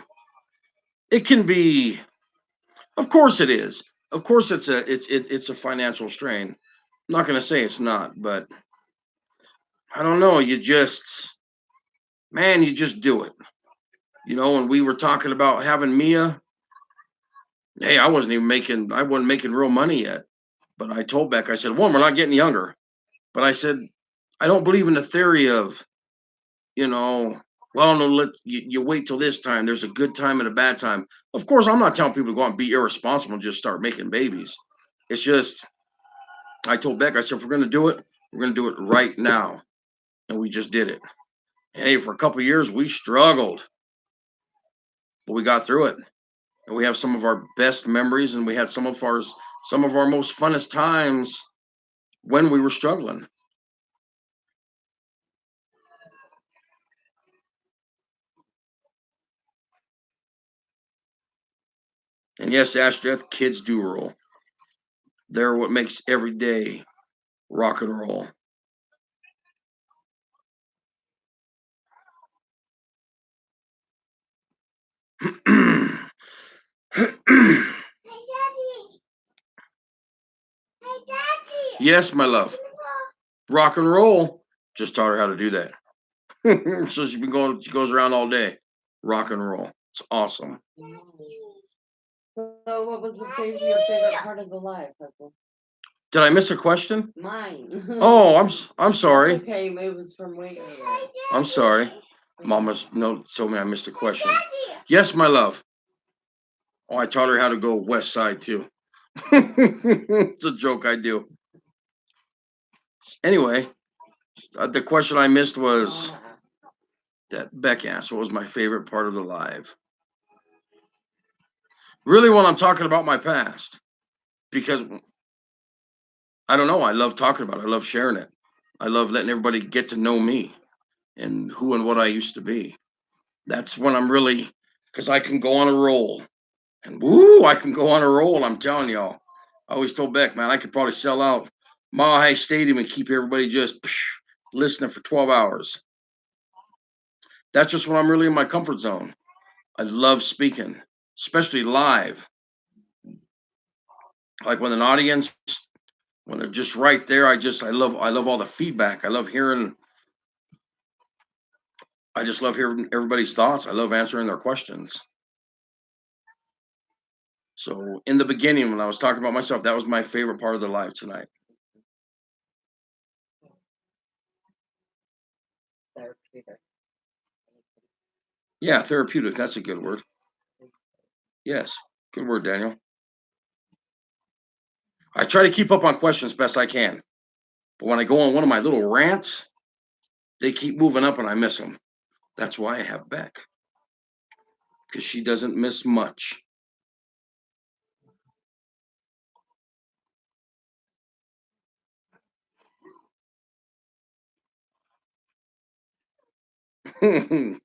it can be. Of course, it is. Of course, it's a financial strain. I'm not going to say it's not, but I don't know. Man, you just do it. When we were talking about having Mia, hey, I wasn't making real money yet. But I told Beck, I said, one, we're not getting younger. But I said, I don't believe in the theory of, you know, well, no, you wait till this time. There's a good time and a bad time. Of course, I'm not telling people to go out and be irresponsible and just start making babies. It's just, I told Beck, I said, if we're going to do it, we're going to do it right now. And we just did it. And hey, for a couple of years, we struggled, but we got through it. And we have some of our best memories, and we had some of our most funnest times when we were struggling. And yes, Ashdeth, kids do rule. They're what makes every day rock and roll. Yes, my love. Rock and roll. Just taught her how to do that. So she goes around all day. Rock and roll. It's awesome. So, what was your favorite part of the live, Purple? Did I miss a question? Mine. Oh, I'm sorry. Okay, it was from way earlier. I'm sorry. Mama's note told me I missed a question. Yes, my love. Oh, I taught her how to go west side too. It's a joke I do. Anyway, the question I missed was that Beck asked, what was my favorite part of the live? Really, when I'm talking about my past, because I don't know, I love talking about it. I love sharing it. I love letting everybody get to know me and who and what I used to be. That's when I'm really, because I can go on a roll. And woo, I can go on a roll. I'm telling y'all. I always told Beck, man, I could probably sell out Mile High Stadium and keep everybody just listening for 12 hours. That's just when I'm really in my comfort zone. I love speaking, especially live. Like when they're just right there, I love all the feedback. I just love hearing everybody's thoughts. I love answering their questions. So in the beginning, when I was talking about myself, that was my favorite part of the live tonight. Therapeutic. Yeah, therapeutic. That's a good word. Yes. Good word, Daniel. I try to keep up on questions best I can. But when I go on one of my little rants, they keep moving up and I miss them. That's why I have Beck. Because she doesn't miss much. It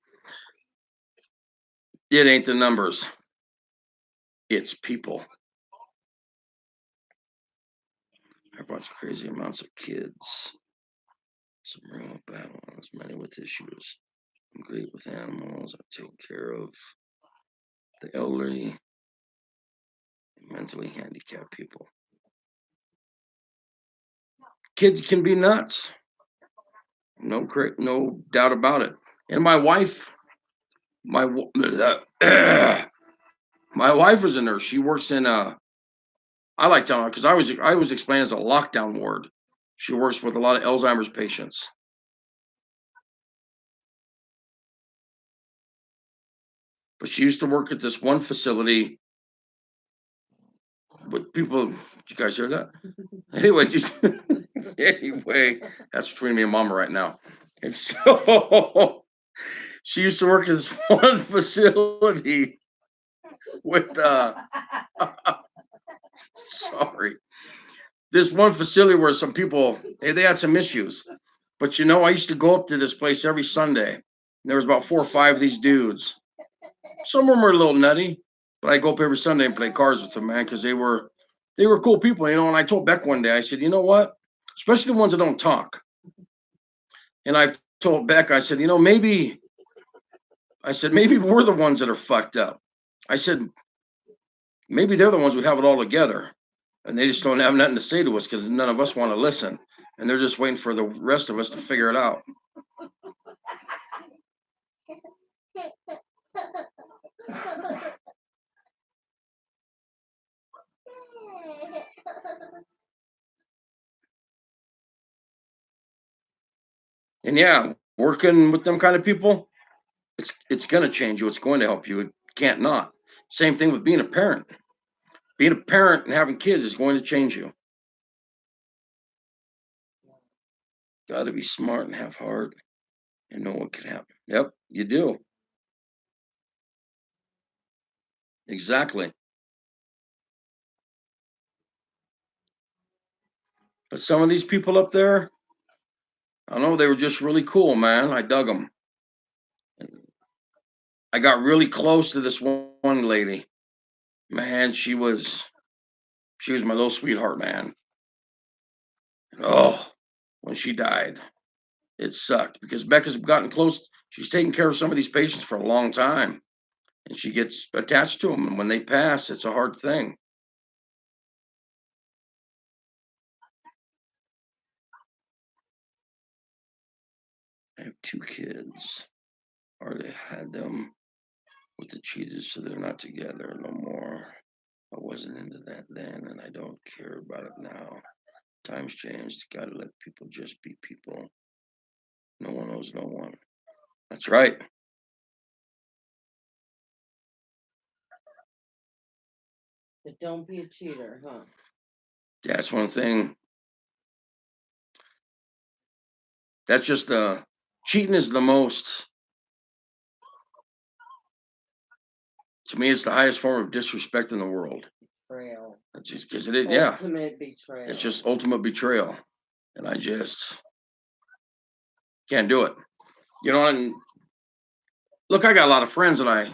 ain't the numbers. It's people. I watch crazy amounts of kids. Some real bad ones, many with issues. I'm great with animals. I take care of the elderly, mentally handicapped people. Kids can be nuts. No doubt about it. And my wife, my my wife is a nurse. She works in I like telling her because I was explained as a lockdown ward. She works with a lot of Alzheimer's patients. But she used to work at this one facility with people. You guys hear that? Anyway, that's between me and Mama right now. And so she used to work at this one facility with sorry. This one facility where some people they had some issues. But I used to go up to this place every Sunday. And there was about 4 or 5 of these dudes. Some of them were a little nutty, but I go up every Sunday and play cards with them, man, because they were cool people, And I told Beck one day, I said, you know what? Especially the ones that don't talk. And I told Beck, I said, maybe we're the ones that are fucked up. I said, maybe they're the ones who have it all together. And they just don't have nothing to say to us because none of us want to listen. And they're just waiting for the rest of us to figure it out. And yeah, working with them kind of people, it's going to change you. It's going to help you. It can't not. Same thing with being a parent. Being a parent and having kids is going to change you. Got to be smart and have heart and know what could happen. Yep, you do. Exactly. But some of these people up there, I don't know, they were just really cool, man. I dug them. I got really close to this one lady. Man, she was my little sweetheart, man. Oh, when she died, it sucked because Becca's gotten close. She's taken care of some of these patients for a long time, and she gets attached to them. And when they pass, it's a hard thing. I have 2 kids. Already had them with the cheaters, so they're not together no more. I wasn't into that then, and I don't care about it now. Times changed. Gotta let people just be people. No one owes no one. That's right. But don't be a cheater, huh? That's one thing. That's just cheating is the most. To me, it's the highest form of disrespect in the world. Betrayal. That's just because it is. Yeah. Ultimate betrayal. It's just ultimate betrayal, and I just can't do it. And look, I got a lot of friends that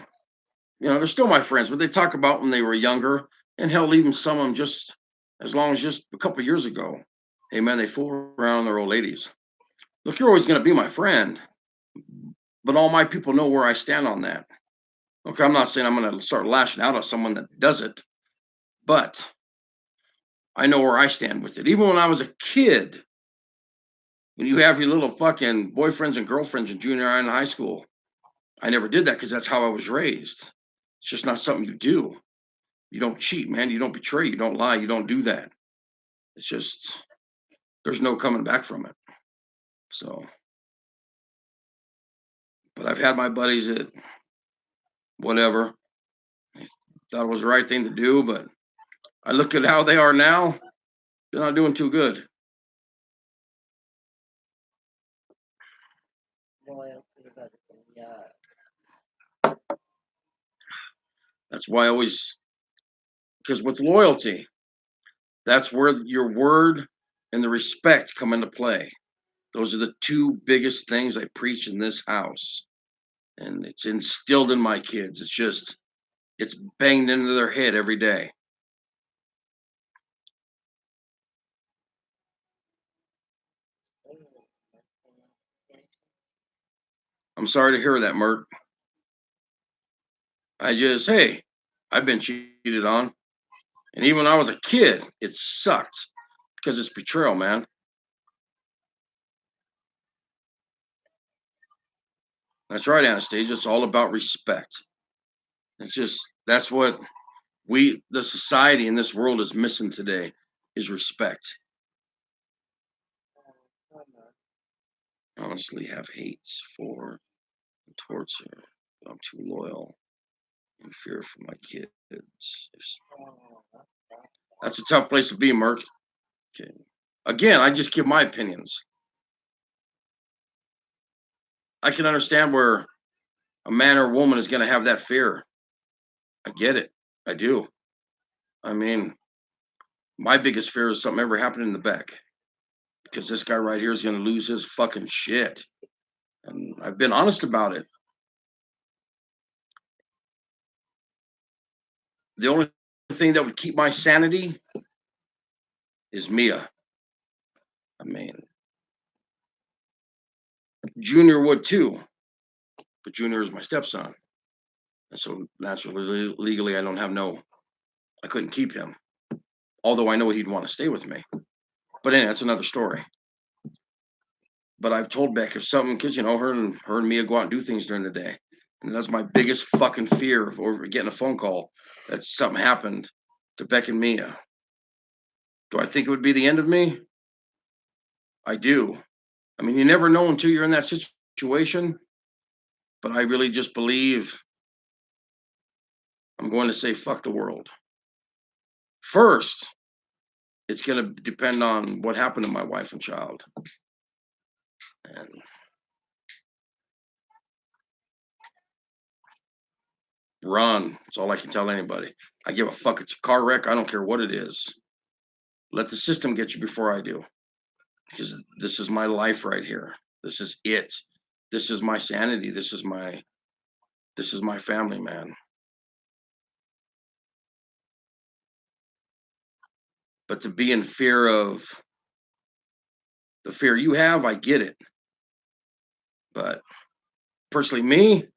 they're still my friends, but they talk about when they were younger, and hell, even some of them just as long as just a couple of years ago. Hey, man, they fool around in their old 80s. Look, you're always going to be my friend, but all my people know where I stand on that. Okay, I'm not saying I'm going to start lashing out at someone that does it, but I know where I stand with it. Even when I was a kid, when you have your little fucking boyfriends and girlfriends in junior high and high school, I never did that because that's how I was raised. It's just not something you do. You don't cheat, man. You don't betray. You don't lie. You don't do that. It's just, there's no coming back from it. So, but I've had my buddies that, whatever, Thought it was the right thing to do, but I look at how they are now. They're not doing too good. That's why I always, because with loyalty, that's where your word and the respect come into play. Those are the two biggest things I preach in this house. And it's instilled in my kids. It's banged into their head every day. I'm sorry to hear that, Mert. Hey, I've been cheated on. And even when I was a kid, it sucked because it's betrayal, man. That's right, Anastasia. It's all about respect. That's what the society in this world is missing today is respect. Honestly, have hates for and towards her. I'm too loyal and fear for my kids. That's a tough place to be, Merc. Okay. Again, I just give my opinions. I can understand where a man or woman is going to have that fear. I get it. I do. I mean, my biggest fear is something ever happening in the back because this guy right here is going to lose his fucking shit. And I've been honest about it. The only thing that would keep my sanity is Mia. I mean, Junior would too, but Junior is my stepson. And so naturally, legally, I couldn't keep him. Although I know he'd want to stay with me. But anyway, that's another story. But I've told Beck if something, because her and Mia go out and do things during the day, and that's my biggest fucking fear of getting a phone call that something happened to Beck and Mia. Do I think it would be the end of me? I do. I mean, you never know until you're in that situation. But I really just believe I'm going to say fuck the world. First, it's going to depend on what happened to my wife and child. And run. That's all I can tell anybody. I give a fuck. It's a car wreck. I don't care what it is. Let the system get you before I do. Because this is my life right here. This is it. This is my sanity. This is my family, man. But to be in fear of the fear you have, I get it. But personally, me,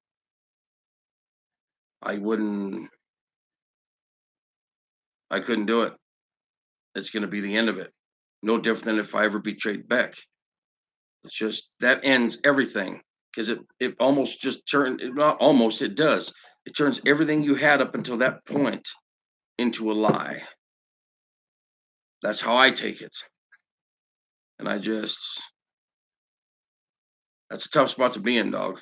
I wouldn't, I couldn't do it. It's going to be the end of it. No different than if I ever betrayed Beck. It's just that ends everything because it almost just turned, not almost, it does. It turns everything you had up until that point into a lie. That's how I take it. And that's a tough spot to be in, dog.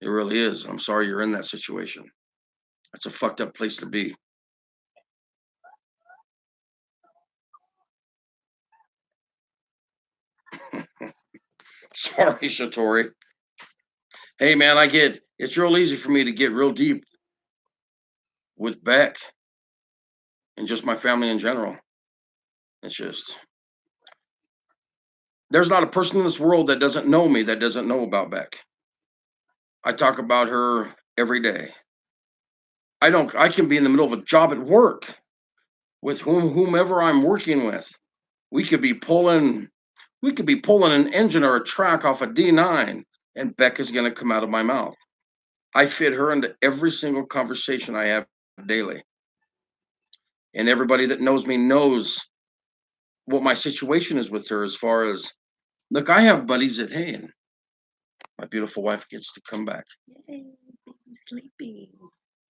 It really is. I'm sorry you're in that situation. That's a fucked up place to be. Sorry, Satori. Hey, man, it's real easy for me to get real deep with Beck and just my family in general. It's just, there's not a person in this world that doesn't know me that doesn't know about Beck. I talk about her every day. I can be in the middle of a job at work with whomever I'm working with. We could be pulling an engine or a track off a D9 and Beck is going to come out of my mouth. I fit her into every single conversation I have daily. And everybody that knows me knows what my situation is with her as far as, look, I have buddies that, hey, and my beautiful wife gets to come back. Yay, sleeping.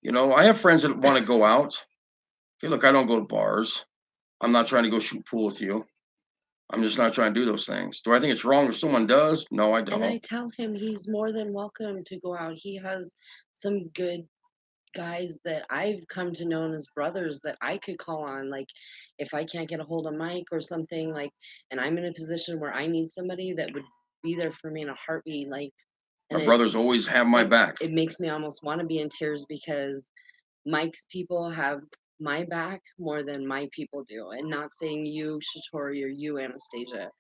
I have friends that want to go out. Okay, look, I don't go to bars. I'm not trying to go shoot pool with you. I'm just not trying to do those things. Do I think it's wrong if someone does? No, I don't. And I tell him he's more than welcome to go out. He has some good guys that I've come to know as brothers that I could call on, like if I can't get a hold of Mike or something, like, and I'm in a position where I need somebody that would be there for me in a heartbeat, like, and My brothers always have my back. it makes me almost want to be in tears because Mike's people have my back more than my people do. And not saying you, Shatori, or you, Anastasia,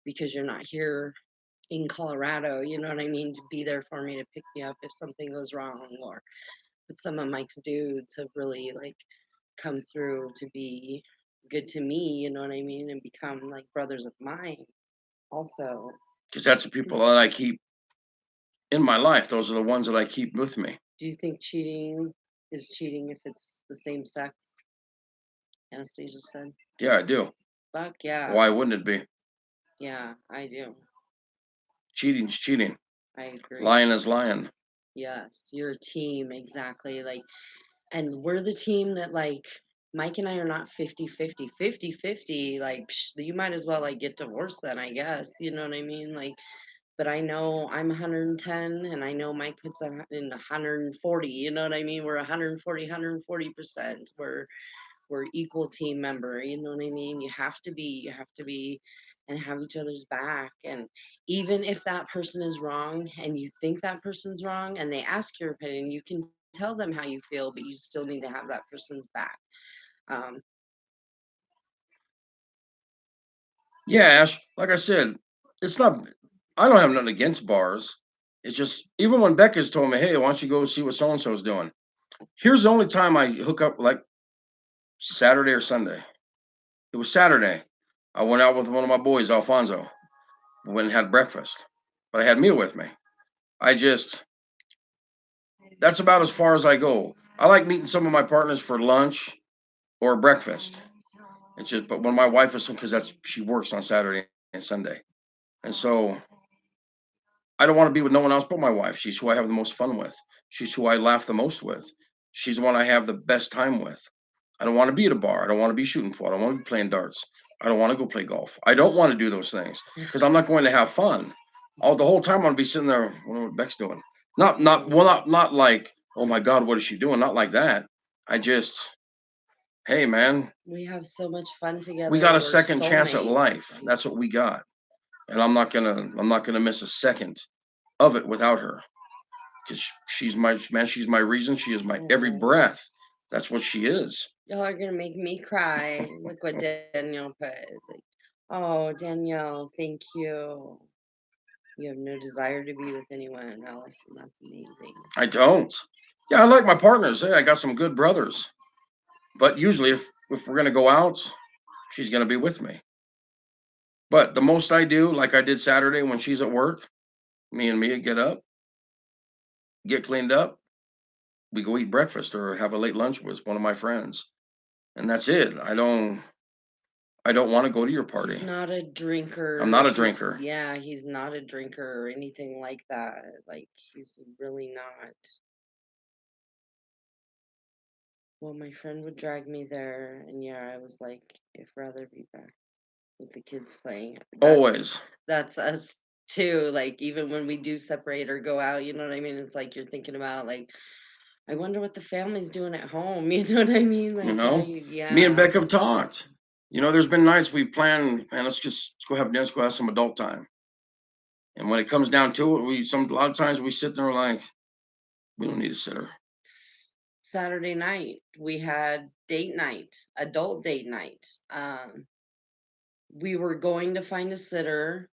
because you're not here in Colorado, you know what I mean, to be there for me to pick me up if something goes wrong. Or but some of Mike's dudes have really like come through to be good to me, you know what I mean, and become like brothers of mine also. Because that's the people that I keep in my life. Those are the ones that I keep with me. Do you think cheating is cheating if it's the same sex? Anastasia said. Yeah, I do. Fuck yeah. Why wouldn't it be? Yeah, I do. Cheating's cheating. I agree. Lying is lying. Yes, you're a team, exactly. Like, and we're the team that, like, Mike and I are not 50-50. 50-50, like, you might as well, like, get divorced then, I guess. You know what I mean? Like, but I know I'm 110, and I know Mike puts in 140. You know what I mean? We're 140, 140%. We're equal team member, you know what I mean? You have to be and have each other's back. And even if that person is wrong and you think that person's wrong and they ask your opinion, you can tell them how you feel, but you still need to have that person's back. um Yeah, Ash, like I said, it's not, I don't have nothing against bars. It's just, even when Becca's told me, hey, why don't you go see what so and so's doing? Here's the only time I hook up, like Saturday or Sunday. It was Saturday. I went out with one of my boys, Alfonso. We went and had breakfast, but I had meal with me. I just, that's about as far as I go. I like meeting some of my partners for lunch or breakfast. It's just, but when my wife is, because that's, she works on Saturday and Sunday. And so I don't want to be with no one else but my wife. She's who I have the most fun with. She's who I laugh the most with. She's the one I have the best time with. I don't want to be at a bar. I don't want to be shooting pool. I don't want to be playing darts. I don't want to go play golf. I don't want to do those things because I'm not going to have fun. All the whole time I'm gonna be sitting there. What Beck's doing? Not like, oh my God, what is she doing? Not like that. I just, hey man, we have so much fun together. we got a We're second chance at soulmates. life. That's what we got, and I'm not gonna miss a second of it without her because she's my man. She's my reason. She is my every Mhm. breath. That's what she is. Y'all are gonna make me cry. Look what Danielle put. Like, oh, Danielle, thank you. You have no desire to be with anyone else, and that's amazing. I don't. Yeah, I like my partners. Hey, I got some good brothers. But usually, if we're gonna go out, she's gonna be with me. But the most I do, like I did Saturday when she's at work, me and Mia get up, get cleaned up, we go eat breakfast or have a late lunch with one of my friends, and that's it. I don't want to go to your party. He's not a drinker. I'm not a drinker. Yeah, he's not a drinker or anything like that. Like, he's really not. Well, my friend would drag me there, and yeah, I was like, I'd rather be back with the kids playing. Always. That's us too. Like, even when we do separate or go out, you know what I mean? It's like you're thinking about, like, I wonder what the family's doing at home. You know what I mean? Like, yeah. Me and Beck have talked. There's been nights we plan, man, let's go have dinner, let's go have some adult time. And when it comes down to it, a lot of times we sit there like, we don't need a sitter. Saturday night, we had date night, adult date night. We were going to find a sitter.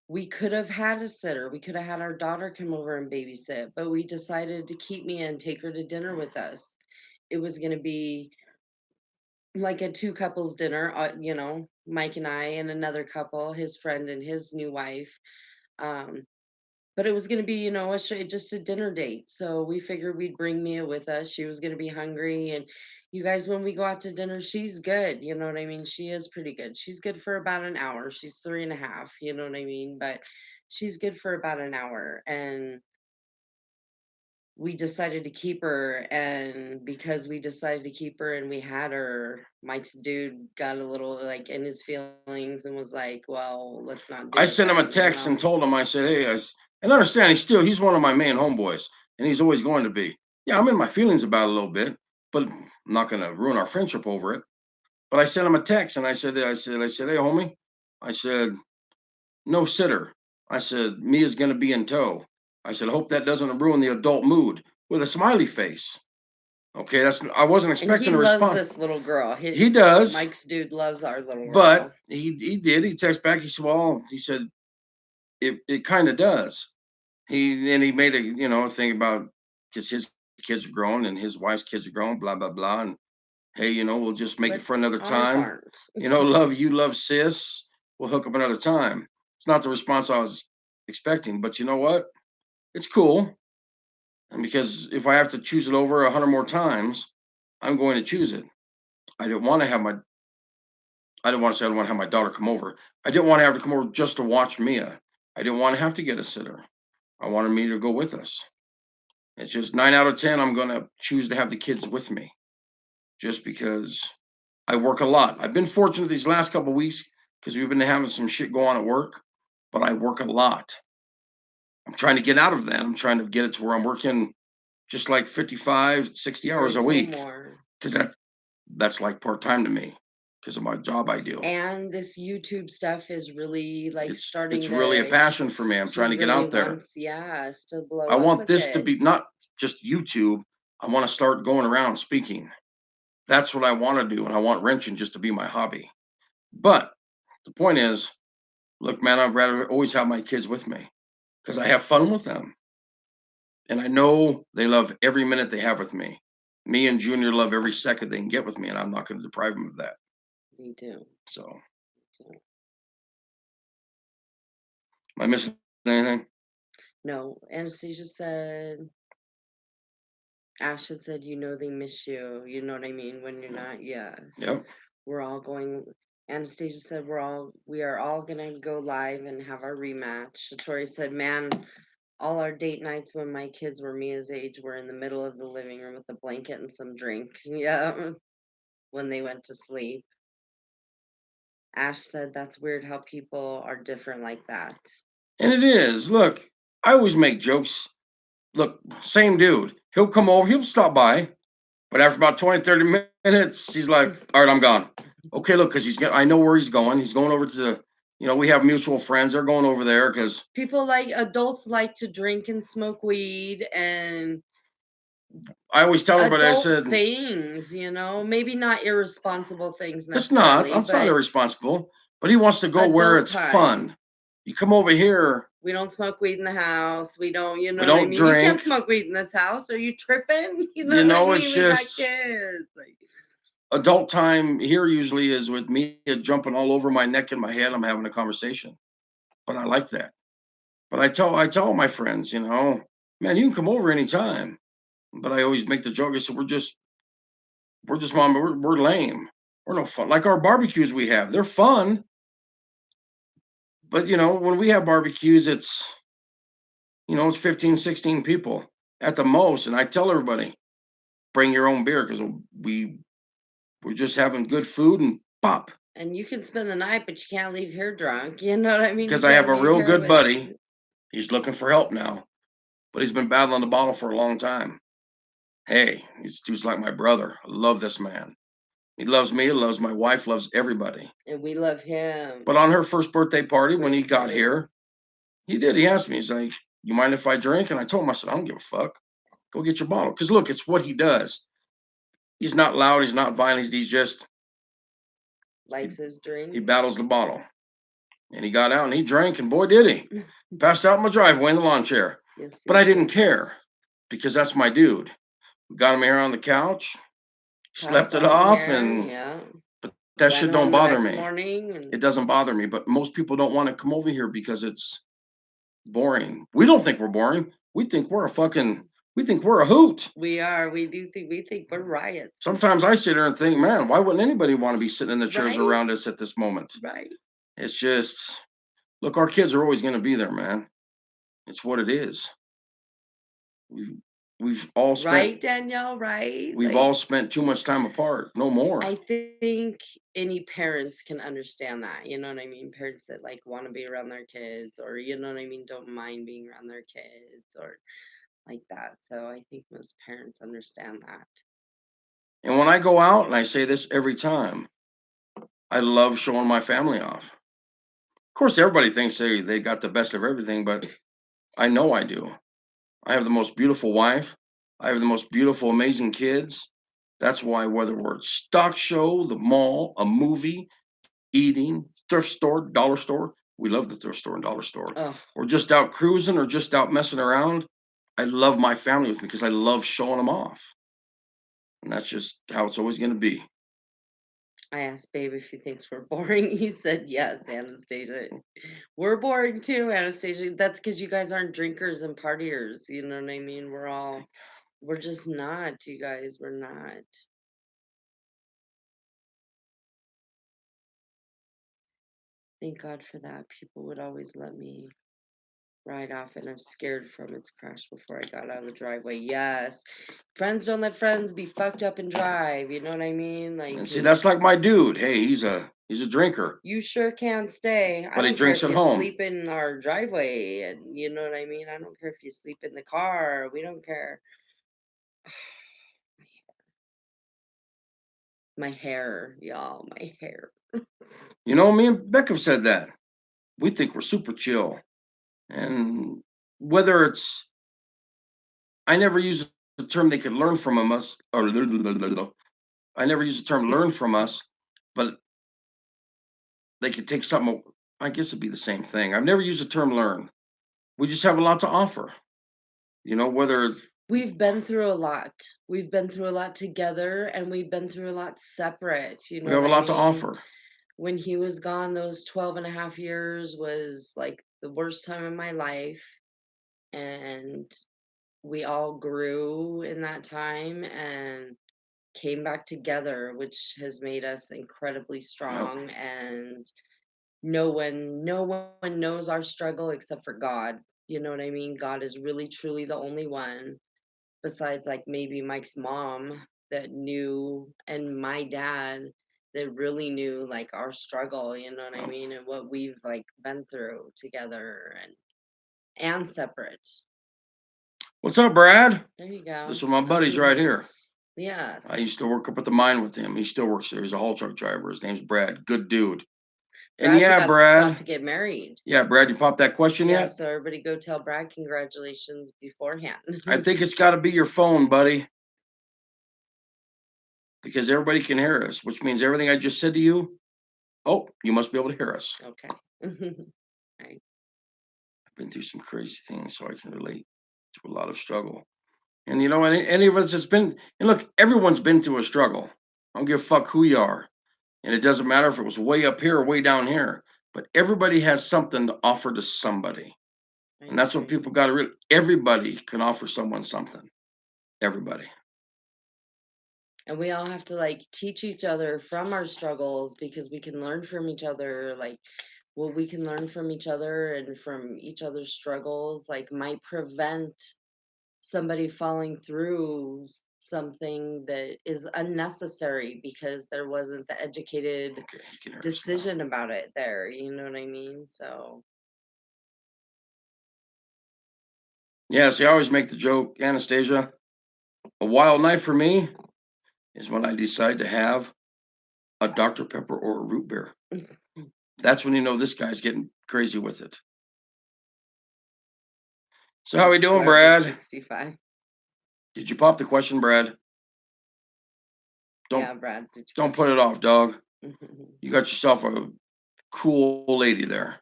We could have had a sitter. We could have had our daughter come over and babysit, but we decided to keep Mia and take her to dinner with us. It was going to be like a two couples dinner, Mike and I and another couple, his friend and his new wife. Um, but it was going to be, just a dinner date. So we figured we'd bring Mia with us. She was going to be hungry. And you guys, when we go out to dinner, she's good. You know what I mean? She is pretty good. She's good for about an hour. She's 3.5. You know what I mean? But she's good for about an hour. And we decided to keep her. And because we decided to keep her and we had her, Mike's dude got a little like in his feelings and was like, well, let's not do it. I sent him a text and told him, I said, hey, and understand, he's one of my main homeboys, and he's always going to be. Yeah, I'm in my feelings about it a little bit, but I'm not gonna ruin our friendship over it. But I sent him a text and I said, hey homie, I said, no sitter. I said, Mia's gonna be in tow. I said, hope that doesn't ruin the adult mood with a smiley face. Okay, I wasn't And he expecting a loves response. this little girl. He does, Mike's dude loves our little but girl. he did. He texted back. He said, well, he said it kind of does. He made a thing about because his kids are grown and his wife's kids are grown, blah blah blah, and hey, we'll just make it But for another ours time. aren't. Love you, love sis. We'll hook up another time. It's not the response I was expecting, but you know what? It's cool. And because if I have to choose it over 100 more times, I'm going to choose it. I didn't want to have my I didn't want to say I didn't want to have my daughter come over. I didn't want to have her come over just to watch Mia. I didn't want to have to get a sitter. I wanted Mia to go with us. It's just 9 out of 10. I'm going to choose to have the kids with me just because I work a lot. I've been fortunate these last couple of weeks because we've been having some shit go on at work, but I work a lot. I'm trying to get out of that. I'm trying to get it to where I'm working just like 55, 60 hours a week because that's like part time to me because of my job I do. And this YouTube stuff is really like starting. It's really a passion for me. I'm trying to get out there. Wants, to blow. I want this to be not just YouTube. I want to start going around speaking. That's what I want to do, and I want wrenching just to be my hobby. But the point is, look, man, I'd rather always have my kids with me because I have fun with them, and I know they love every minute they have with me. Me and Junior love every second they can get with me, and I'm not going to deprive them of that. Me too. So, am I missing anything? No. Anastasia said. Ash had said, they miss you. You know what I mean? When you're not, yes. Yep. We're all going. Anastasia said we are all gonna go live and have our rematch. Tori said, man, all our date nights when my kids were Mia's age were in the middle of the living room with a blanket and some drink. Yeah. When they went to sleep. Ash said that's weird how people are different like that. And it is. Look, I always make jokes. Look, same dude. He'll come over, he'll stop by, but after about 20, 30 minutes, he's like, all right, I'm gone. Okay, look, because I know where he's going. He's going over to, we have mutual friends. They're going over there because people adults like to drink and smoke weed and I always tell everybody, I said things, maybe not irresponsible things necessarily. It's not irresponsible, but he wants to go where it's fun. You come over here. We don't smoke weed in the house. We don't, we don't drink. You can't smoke weed in this house. Are you tripping? It's just kids. Adult time here usually is with me jumping all over my neck and my head. I'm having a conversation, but I like that. But I tell my friends, man, you can come over anytime. But I always make the joke. I said, we're just mom, we're lame. We're no fun. Like our barbecues we have, they're fun. But when we have barbecues, it's 15, 16 people at the most. And I tell everybody, bring your own beer because we're just having good food and pop. And you can spend the night, but you can't leave here drunk. You know what I mean? Because I have a real good buddy. He's looking for help now, but he's been battling the bottle for a long time. Hey, this dude's like my brother. I love this man. He loves me, loves my wife, loves everybody. And we love him. But on her first birthday party, when he got here, he asked me, he's like, you mind if I drink? And I told him, I said, I don't give a fuck. Go get your bottle. Because look, it's what he does. He's not loud. He's not violent. He's just likes his drink. He battles the bottle. And he got out and he drank, and boy, did he. Passed out in my driveway in the lawn chair. Yes, but I didn't care because that's my dude. We got him here on the couch, slept it off, but that shit don't bother me. It doesn't bother me, but most people don't want to come over here because it's boring. We don't think we're boring. We think we're a hoot. We are. We think we're riots. Sometimes I sit here and think, man, why wouldn't anybody want to be sitting in the chairs around us at this moment? Right. It's just, look, our kids are always going to be there, man. It's what it is. We've all spent, right, Danielle, right? We've all spent too much time apart. No more. I think any parents can understand that. You know what I mean? Parents that want to be around their kids, or you know what I mean, don't mind being around their kids, or like that. So I think most parents understand that. And when I go out, and I say this every time, I love showing my family off. Of course, everybody thinks they got the best of everything, but I know I do. I have the most beautiful wife. I have the most beautiful, amazing kids. That's why whether we're at stock show, the mall, a movie, eating, thrift store, dollar store, we love the thrift store and dollar store, Oh, or just out cruising or just out messing around, I love my family with me because I love showing them off. And that's just how it's always going to be. I asked Babe if he thinks we're boring. He said yes, Anastasia. We're boring too, Anastasia. That's because you guys aren't drinkers and partiers. You know what I mean? We're just not, you guys. We're not. Thank God for that. People would always let me ride off, and I'm scared from its crash before I got out of the driveway. Yes. Friends don't let friends be fucked up and drive. You know what I mean? Like, And see, that's like my dude. Hey, he's a drinker, you sure can stay. I but he don't care drinks if at you home. sleep in our driveway, and you know what I mean? I don't care if you sleep in the car. We don't care. My hair, y'all, my hair. You know, me and Beck have said that. We think we're super chill. And whether it's, I never use the term they could learn from us, or I never use the term learn from us, but they could take something, I guess it'd be the same thing. I've never used the term learn. We just have a lot to offer. You know, whether We've been through a lot. We've been through a lot together, and we've been through a lot separate. You we know have what a I lot to mean? offer. When he was gone, those 12 and a half years was like the worst time of my life. And we all grew in that time and came back together, which has made us incredibly Yep. strong. And no one knows our struggle except for God. You know what I mean? God is really truly the only one, besides like maybe Mike's mom, that knew, and my dad, that really knew like our struggle, you know what I Yep. mean, and what we've like been through together and separate. What's up, Brad? There you go. This is my buddies right here. Yes. I used to work up at the mine with him. He still works there. He's a haul truck driver. His name's Brad. Good dude. And Brad's yeah, about Brad. to get married. Yeah, Brad, you popped that question Yeah, yet? so everybody go tell Brad congratulations beforehand. I think it's got to be your phone, buddy, because everybody can hear us, which means everything I just said to you, oh, you must be able to hear us. Okay. Right. I've been through some crazy things, so I can relate to a lot of struggle. And you know, any of us has been, and look, everyone's been through a struggle. I don't give a fuck who you are. And it doesn't matter if it was way up here or way down here, but everybody has something to offer to somebody. And that's what people got to realize. Everybody can offer someone something. Everybody. And we all have to like teach each other from our struggles, because we can learn from each other. Like what we can learn from each other and from each other's struggles like might prevent somebody falling through something that is unnecessary because there wasn't the educated Okay, you can hear us now. decision about it there. You know what I mean? So Yeah, see, I always make the joke, Anastasia, a wild night for me is when I decide to have a Dr. Pepper or a root beer. That's when you know this guy's getting crazy with it. So how we doing, Brad? 65. Did you pop the question, Brad? Yeah, Brad. Don't put it off, dog. You got yourself a cool lady there,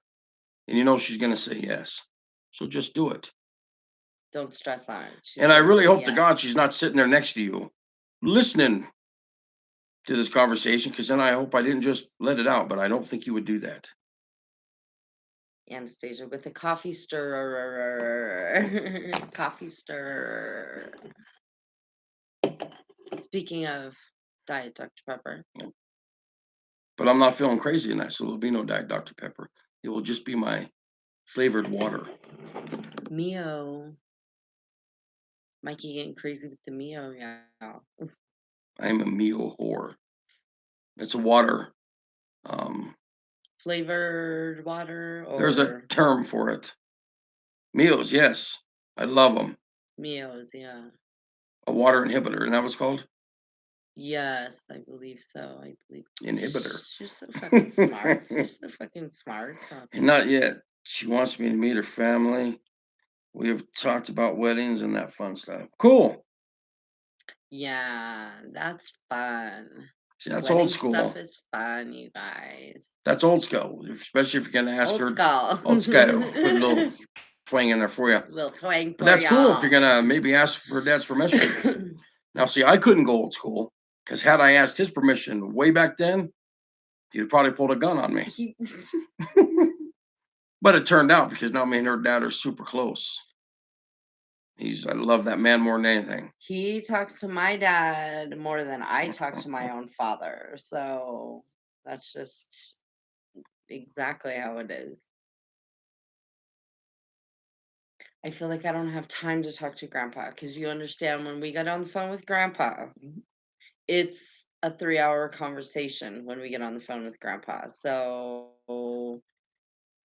and you know she's gonna say yes. So just do it. Don't stress on it. And I really hope to God she's not sitting there next to you, listening to this conversation, because then I hope I didn't just let it out. But I don't think you would do that. Anastasia with a coffee stirrer. Coffee stirrer. Speaking of Diet Dr. Pepper. But I'm not feeling crazy tonight, so there'll be no Diet Dr. Pepper. It will just be my flavored water. Mio. Mikey getting crazy with the Mio, yeah. I'm a Mio whore. It's a water. Flavored water, or There's a term for it. Mios, yes. I love them. Meows, yeah. A water inhibitor, and that was called Yes, I believe so. I believe. inhibitor. You're so fucking smart. You're so fucking smart. And not yet. She wants me to meet her family. We have talked about weddings and that fun stuff. Cool. Yeah, that's fun. See, that's old Wedding school. stuff is fun, you guys. That's old school, especially if you're gonna ask Old her. school. Old school. Put a little twang in there for you. Little twang But for that's cool if you're y'all. gonna maybe ask for dad's permission. Now, see, I couldn't go old school because had I asked his permission way back then, he'd probably pulled a gun on me. But it turned out because now me and her dad are super close. I love that man more than anything. He talks to my dad more than I talk to my own father. So that's just exactly how it is. I feel like I don't have time to talk to grandpa because you understand when we get on the phone with grandpa, it's a 3-hour conversation when we get on the phone with grandpa. So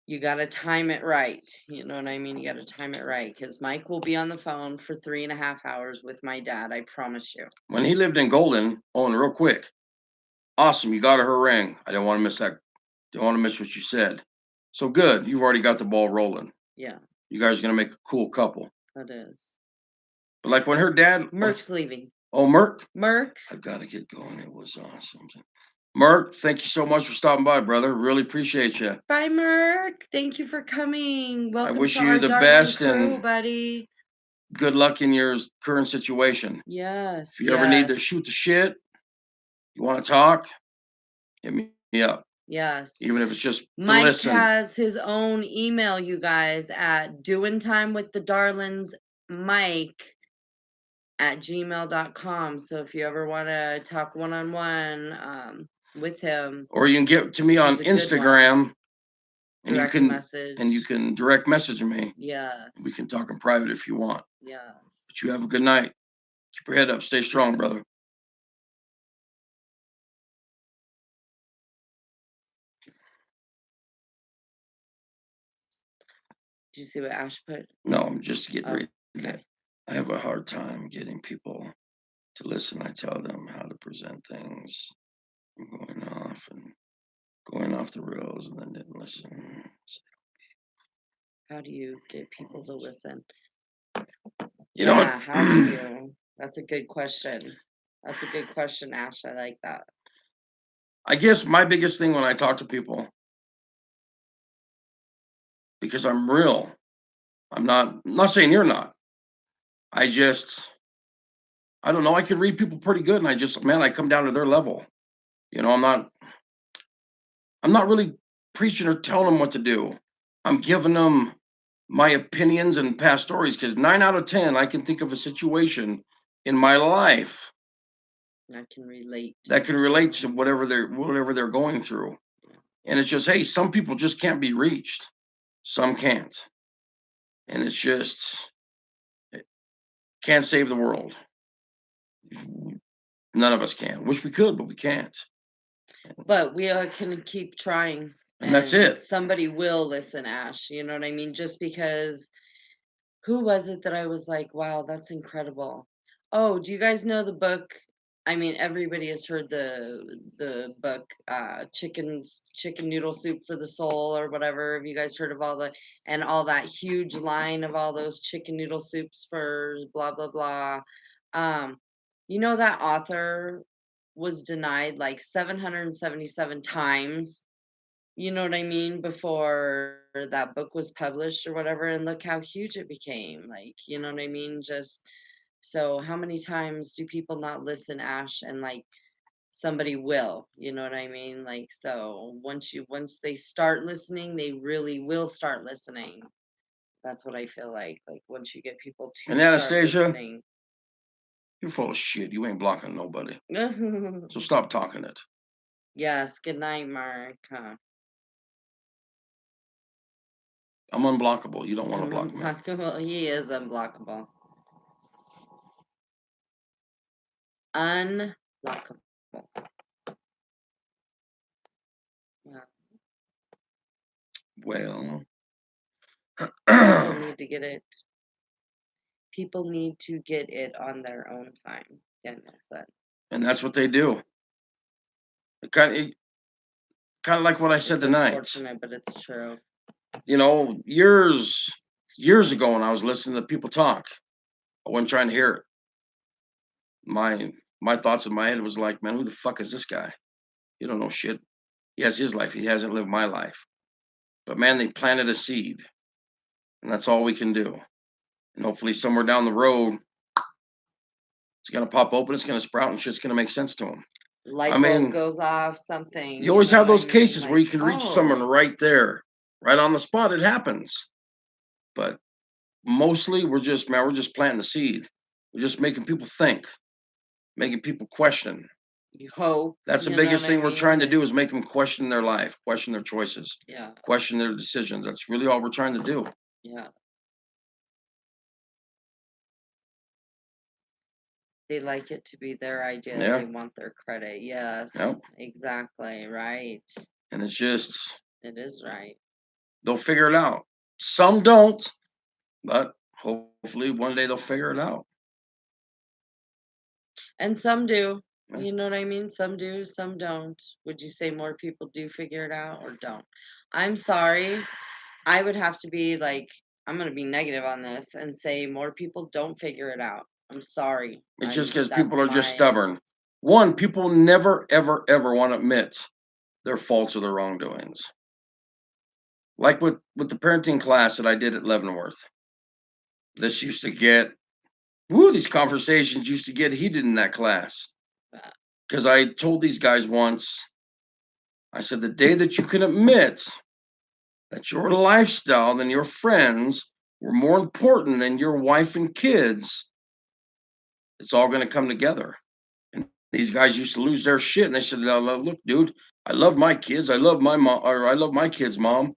you got to time it right. You know what I mean? You got to time it right because Mike will be on the phone for 3.5 hours with my dad. I promise you. When he lived in Golden, and real quick, awesome, you got her ring. I didn't want to miss that. Didn't want to miss what you said. So good, you've already got the ball rolling. Yeah. You guys are gonna make a cool couple. That is. But like when her dad, Merc's leaving. oh Merc, Merc. I've got to get going. It was awesome. Merc, thank you so much for stopping by, brother. Really appreciate you. Bye, Merc. Thank you for coming. Welcome wish to you our the darling best crew, and buddy. Good luck in your current situation. Yes. If you ever need to shoot the shit, you want to talk, hit me up. Yes. Even if it's just to Mike listen. has his own email, you guys, at doingtimewiththedarlings@gmail.com. So if you ever want to talk one-on-one with him, or you can get to me on he's a good one. Instagram and Direct you can message. direct message me. Yes. We can talk in private if you want. Yes. But you have a good night. Keep your head up. Stay strong, brother. Did you see what Ash put? No, I'm just getting Oh, ready. okay. I have a hard time getting people to listen. I tell them how to present things. I'm going off the rails and then didn't listen. How do you get people to listen? You know what? How do you? That's a good question. That's a good question, Ash. I like that. I guess my biggest thing when I talk to people, because I'm real, I'm not saying you're not. I don't know. I can read people pretty good, and I come down to their level. You know, I'm not really preaching or telling them what to do. I'm giving them my opinions and past stories because 9 out of 10, I can think of a situation in my life I can relate. that can relate to whatever they're going through. And it's just, hey, some people just can't be reached. Some can't. And it's just can't save the world. None of us can. Wish we could, but we can't. But we can keep trying. And that's it. Somebody will listen, Ash. You know what I mean? Just because who was it that I was like, wow, that's incredible. Oh, do you guys know the book? I mean, everybody has heard the book, chicken noodle soup for the soul or whatever. Have you guys heard of all that huge line of all those chicken noodle soups for blah blah blah? Um, you know that author was denied like 777 times, you know what I mean, before that book was published or whatever, and look how huge it became. Like, you know what I mean? Just so how many times do people not listen, Ash, and like somebody will, you know what I mean? Like, so once they start listening, they really will start listening. That's what I feel like. Like once you get people to And start Anastasia, listening. you're full of shit. You ain't blocking nobody. So stop talking it. Yes, good night, Mark. Huh? I'm unblockable. You don't want to block me. Unblockable. He is unblockable. Unblockable. Yeah. Well, People need to get it. People need to get it on their own time, Daniel said. And that's what they do. Kind of like what I said It's tonight. unfortunate, but it's true. You know, years ago when I was listening to people talk, I wasn't trying to hear it. My thoughts in my head was like, man, who the fuck is this guy? He don't know shit. He has his life. He hasn't lived my life. But man, they planted a seed, and that's all we can do. And hopefully, somewhere down the road, it's gonna pop open. It's gonna sprout, and shit's gonna make sense to them. Light bulb goes off, something. You always know have what those I mean? cases where Like, you can reach someone right there, right on the spot. It happens. But mostly, we're just planting the seed. We're just making people think, making people question. You hope. That's the you know biggest what thing I we're mean? trying to do is make them question their life, question their choices, Yeah, question their decisions. That's really all we're trying to do. yeah. They like it to be their idea. Yeah. They want their credit. Yes, Yep. exactly. Right. And it's just, It is right. they'll figure it out. Some don't, but hopefully one day they'll figure it out. And some do. Yeah. You know what I mean? Some do, some don't. Would you say more people do figure it out or don't? I'm sorry. I would have to be like, I'm going to be negative on this and say more people don't figure it out. I'm sorry. It's just because that's people are just my- stubborn. One, people never, ever, ever want to admit their faults or their wrongdoings. Like with the parenting class that I did at Leavenworth. This used to get, these conversations used to get heated in that class. Because I told these guys once, I said, the day that you can admit that your lifestyle and your friends were more important than your wife and kids, it's all going to come together. And these guys used to lose their shit. And they said, look, dude, I love my kids. I love my mom, or I love my kids' mom.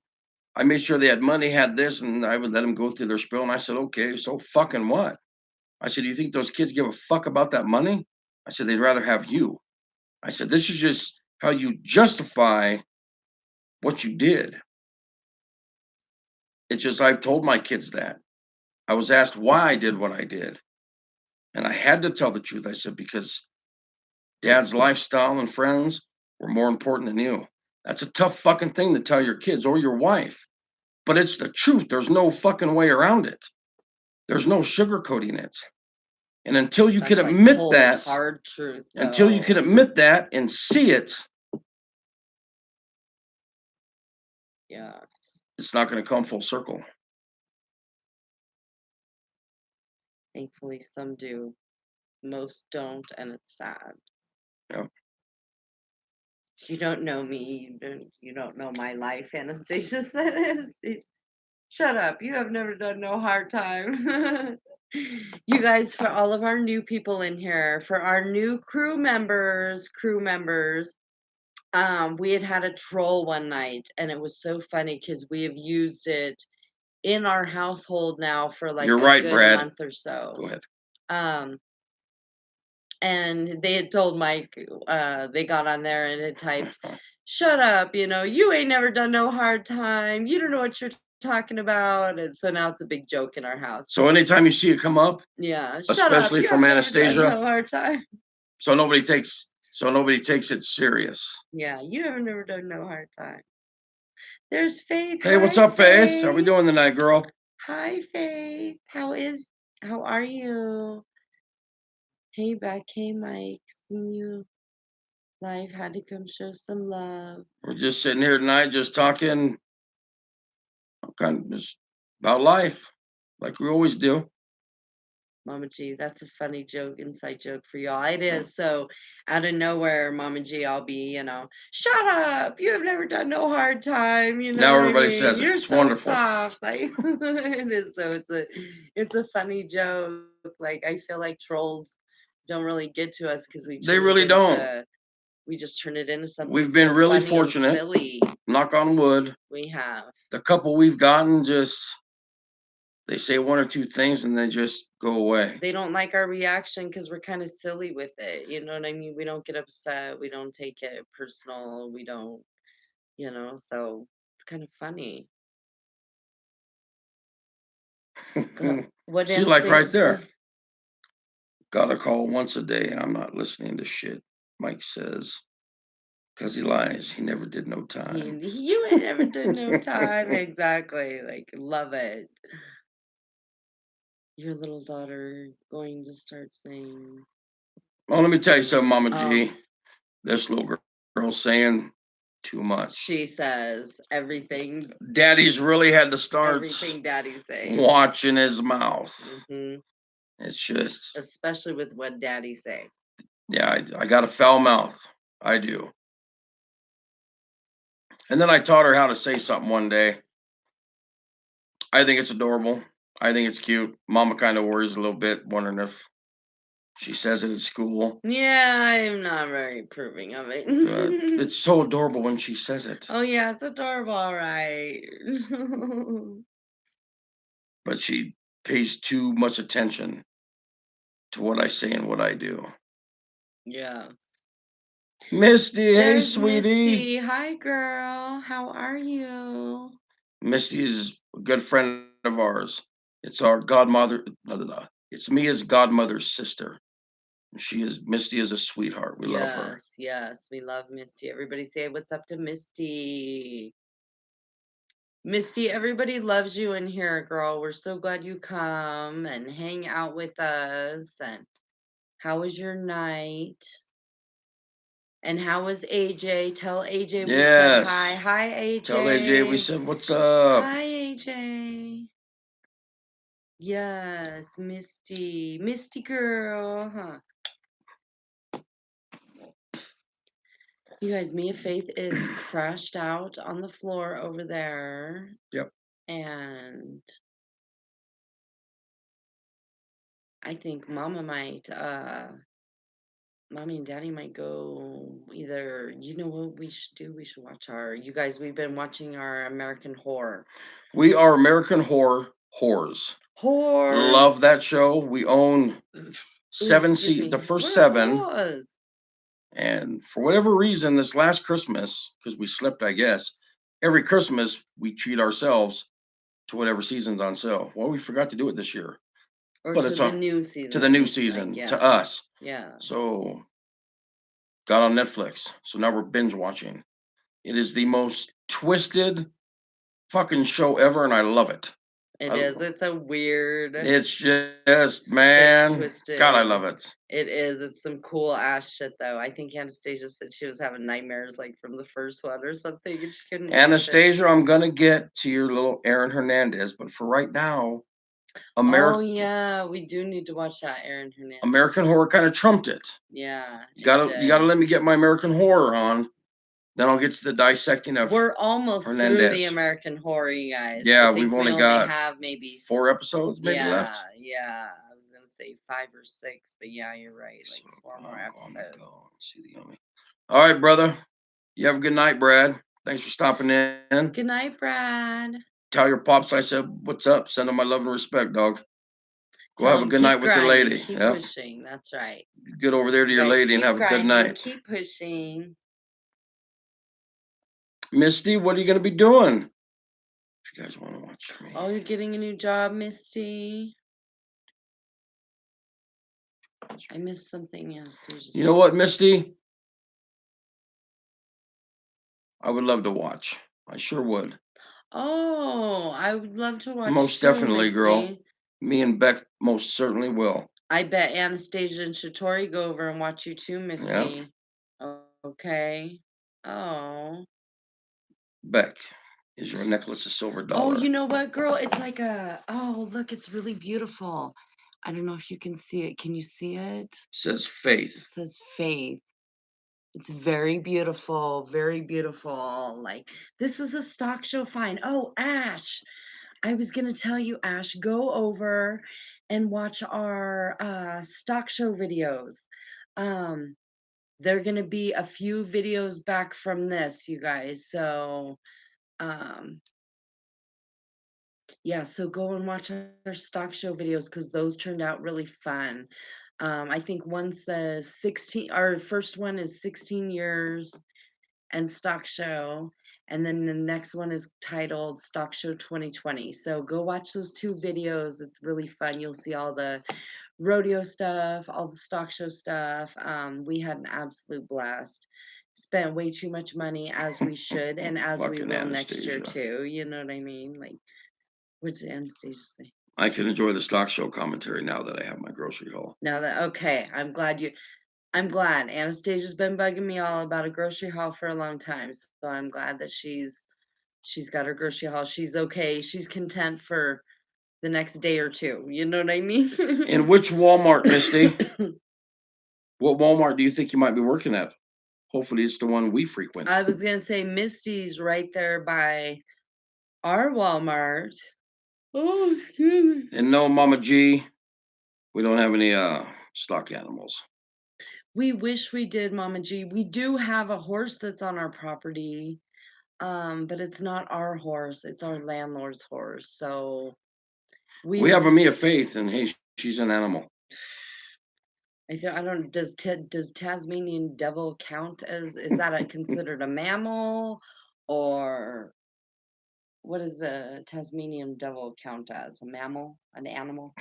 I made sure they had money, had this, and I would let them go through their spiel. And I said, okay, so fucking what? I said, do you think those kids give a fuck about that money? I said, they'd rather have you. I said, this is just how you justify what you did. It's just, I've told my kids that. I was asked why I did what I did. And I had to tell the truth. I said, because dad's lifestyle and friends were more important than you. That's a tough fucking thing to tell your kids or your wife. But it's the truth. There's no fucking way around it. There's no sugarcoating it. And until you can admit that, hard truth, until you can admit that and see it, yeah, it's not going to come full circle. Thankfully, some do. Most don't, and it's sad. Yeah. You don't know me. You don't know my life, Anastasia said. Anastasia, shut up. You have never done no hard time. You guys, for all of our new people in here, for our new crew members, we had a troll one night, and it was so funny because we have used it in our household now for like You're a right, good Brad. month or so. Go ahead. And they had told Mike, they got on there and had typed, shut up, you ain't never done no hard time. You don't know what you're talking about. And so now it's a big joke in our house. So anytime you see it come up, yeah, especially from Anastasia, no hard time. So nobody takes it serious. Yeah, you have never done no hard time. There's Faith. Hey, what's up, Faith? How we doing tonight, girl? Hi, Faith. How are you? Hey, back. Hey, Mike. Seeing you live. Had to come show some love. We're just sitting here tonight, just talking kind of just about life, like we always do. Mama G, that's a funny joke, inside joke for y'all. It is. So out of nowhere, Mama G, I'll be, shut up. You have never done no hard time. Now everybody says it. You're It's so wonderful. soft. Like it is. So it's a funny joke. Like I feel like trolls don't really get to us because they really don't. We just turn it into something. We've been really funny fortunate. and silly. Knock on wood. We have. The couple we've gotten they say one or two things and they just go away. They don't like our reaction because we're kind of silly with it. You know what I mean? We don't get upset. We don't take it personal. We don't, so it's kind of funny. What See, like right Anastasia there. say? Gotta call once a day. I'm not listening to shit. Mike says, because he lies. He never did no time. You ain't never did no time. Exactly. Like, love it. Your little daughter going to start saying. Well, let me tell you something, Mama Oh. G. This little girl's saying too much. She says everything. Daddy's really had to start Everything Daddy's saying. watching his mouth. Mm-hmm. It's just, especially with what Daddy say. Yeah, I got a foul mouth. I do. And then I taught her how to say something one day. I think it's adorable. I think it's cute. Mama kind of worries a little bit, wondering if she says it at school. Yeah, I'm not very approving of it. But it's so adorable when she says it. Oh yeah, it's adorable, all right. But she pays too much attention to what I say and what I do. Yeah. Misty, hey There's sweetie. Misty. Hi girl. How are you? Misty is a good friend of ours. It's our godmother. It's me as godmother's sister. Misty is a sweetheart. We love her. Yes, we love Misty. Everybody say what's up to Misty. Misty, everybody loves you in here, girl. We're so glad you come and hang out with us. And how was your night? And how was AJ? Tell AJ we said hi. Yes. Hi, AJ. Tell AJ we said what's up. Hi, AJ. Yes, Misty. Misty girl, huh? You guys, Mia Faith is crashed out on the floor over there. Yep. And I think Mommy and Daddy might go either, you know what we should do? We should watch you guys, we've been watching our American Horror. We are American Horror whores. Love that show. We own the first 7. Whores. And for whatever reason, this last Christmas, because we slept, I guess, every Christmas we treat ourselves to whatever season's on sale. Well, we forgot to do it this year. Or but to it's the on new season. to the new season, like, yeah. to us. Yeah. So got on Netflix. So now we're binge watching. It is the most twisted fucking show ever, and I love it. It is. It's a weird. It's just, man. Twisted. God, I love it. It is. It's some cool ass shit, though. I think Anastasia said she was having nightmares like from the first one or something, and she couldn't. Anastasia, I'm gonna get to your little Aaron Hernandez, but for right now, Oh yeah, we do need to watch that Aaron Hernandez. American Horror kind of trumped it. Yeah. You gotta let me get my American Horror on. Then I'll get to the dissecting of. We're almost Hernandez. through the American Horror, you guys. Yeah, I think we've only have maybe 4 episodes maybe left. Yeah. I was gonna say 5 or 6, but yeah, you're right. Like so 4 more episodes. See the only. All right, brother. You have a good night, Brad. Thanks for stopping in. Good night, Brad. Tell your pops I said what's up. Send them my love and respect, dog. Go have a good night with your lady. Keep pushing. That's right. Get over there to your lady and have a good night. Keep pushing. Misty, what are you going to be doing? If you guys want to watch me. Oh, you're getting a new job, Misty. I missed something, Anastasia. You know what, Misty? I would love to watch. I sure would. Oh, I would love to watch. Most definitely, Misty. Girl. Me and Beck most certainly will. I bet Anastasia and Shatori go over and watch you too, Misty. Yep. Okay. Oh. Beck, is your necklace a silver $1? Oh, you know what, girl? It's like look, it's really beautiful. I don't know if you can see it. Can you see it? It says faith. It says faith. It's very beautiful, very beautiful. Like, this is a stock show find. Oh, Ash. I was going to tell you, Ash, go over and watch our stock show videos. They're going to be a few videos back from this, you guys. So, yeah, so go and watch our stock show videos because those turned out really fun. I think one says 16, our first one is 16 years and stock show. And then the next one is titled Stock Show 2020. So go watch those 2 videos. It's really fun. You'll see all the rodeo stuff, all the stock show stuff. We had an absolute blast. Spent way too much money, as we should, and as we Fucking will next year Anastasia. too. You know what I mean? Like, what did Anastasia say? I can enjoy the stock show commentary now that I have my grocery haul. Now that okay, I'm glad Anastasia's been bugging me all about a grocery haul for a long time. So I'm glad that she's got her grocery haul. She's okay. She's content for the next day or two. You know what I mean? In which Walmart, Misty? What Walmart do you think you might be working at? Hopefully it's the one we frequent. I was gonna say Misty's right there by our Walmart. Oh, excuse me. And no, Mama G, we don't have any stock animals. We wish we did, Mama G. We do have a horse that's on our property, but it's not our horse. It's our landlord's horse. So We have a Mia Faith, and hey, she's an animal. I don't. Does Tasmanian devil count as? Is that considered a mammal, or what does a Tasmanian devil count as? A mammal, an animal?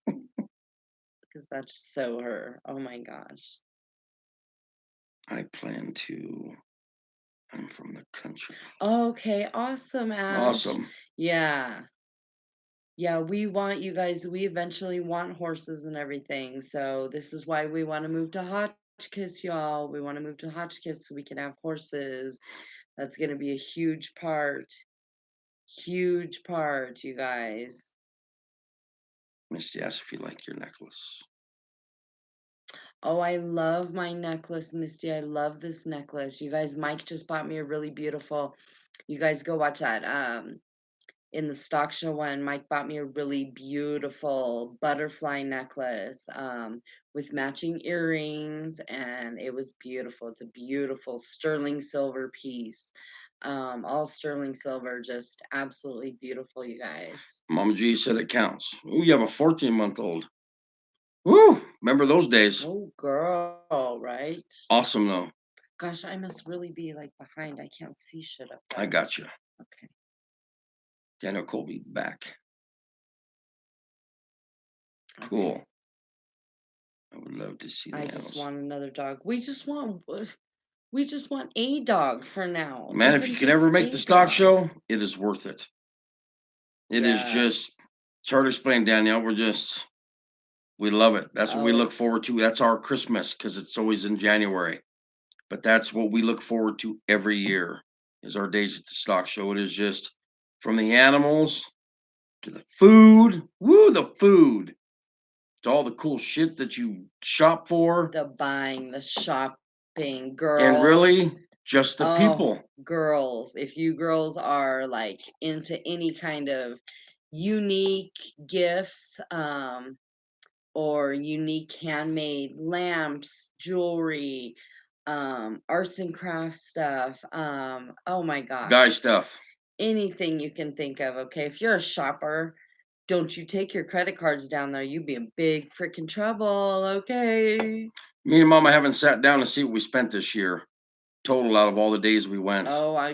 Because that's so her. Oh my gosh. I'm from the country. Okay, awesome, Ash. Awesome. Yeah. Yeah, we want you guys, we eventually want horses and everything. So this is why we want to move to Hotchkiss, y'all. We want to move to Hotchkiss so we can have horses. That's going to be a huge part. Huge part, you guys. Misty asked if you like your necklace. Oh, I love my necklace, Misty. I love this necklace. You guys, Mike just bought me a really beautiful. You guys go watch that. In the stock show one, Mike bought me a really beautiful butterfly necklace with matching earrings, and it was beautiful. It's a beautiful sterling silver piece. All sterling silver, just absolutely beautiful, you guys. Mama G said it counts. Ooh, you have a 14-month-old. Woo! Remember those days? Oh, girl, right? Awesome, though. Gosh, I must really be like behind. I can't see shit up there. I got you. Okay. Daniel Colby back. Cool. Okay. I would love to see the I animals. just want another dog. We just want a dog for now. Man, if you can ever make the stock show, it is worth it. It is just, it's hard to explain, Danielle. We love it. That's what we look forward to. That's our Christmas because it's always in January. But that's what we look forward to every year is our days at the stock show. It is just from the animals to the food. Woo, the food. To all the cool shit that you shop for. The buying, the shopping, girls. And really, just the people. Girls. If you girls are like into any kind of unique gifts, or unique handmade lamps, jewelry, arts and crafts stuff, oh my gosh. Guy stuff. Anything you can think of, okay? If you're a shopper, don't you take your credit cards down there. You'd be in big freaking trouble, okay? Me and Mama haven't sat down to see what we spent this year. Total out of all the days we went. Oh,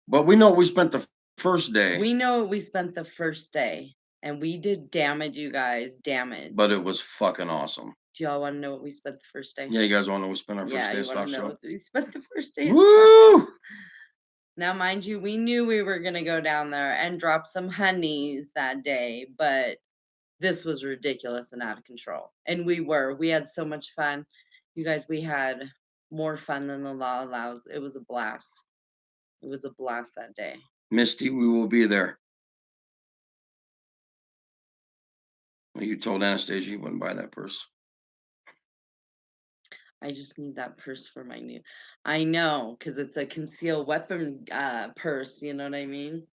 But we know we spent the first day. We know we spent the first day. And we did damage, you guys. Damage. But it was fucking awesome. Do y'all want to know what we spent the first day? Yeah, you guys want to know what we spent our first day at stock show? We spent the first day. Woo! Now, mind you, we knew we were going to go down there and drop some honeys that day, but this was ridiculous and out of control. And we had so much fun. You guys, we had more fun than the law allows. It was a blast. It was a blast that day. Misty, we will be there. Well, you told Anastasia you wouldn't buy that purse. I just need that purse for my new. I know, because it's a concealed weapon purse. You know what I mean?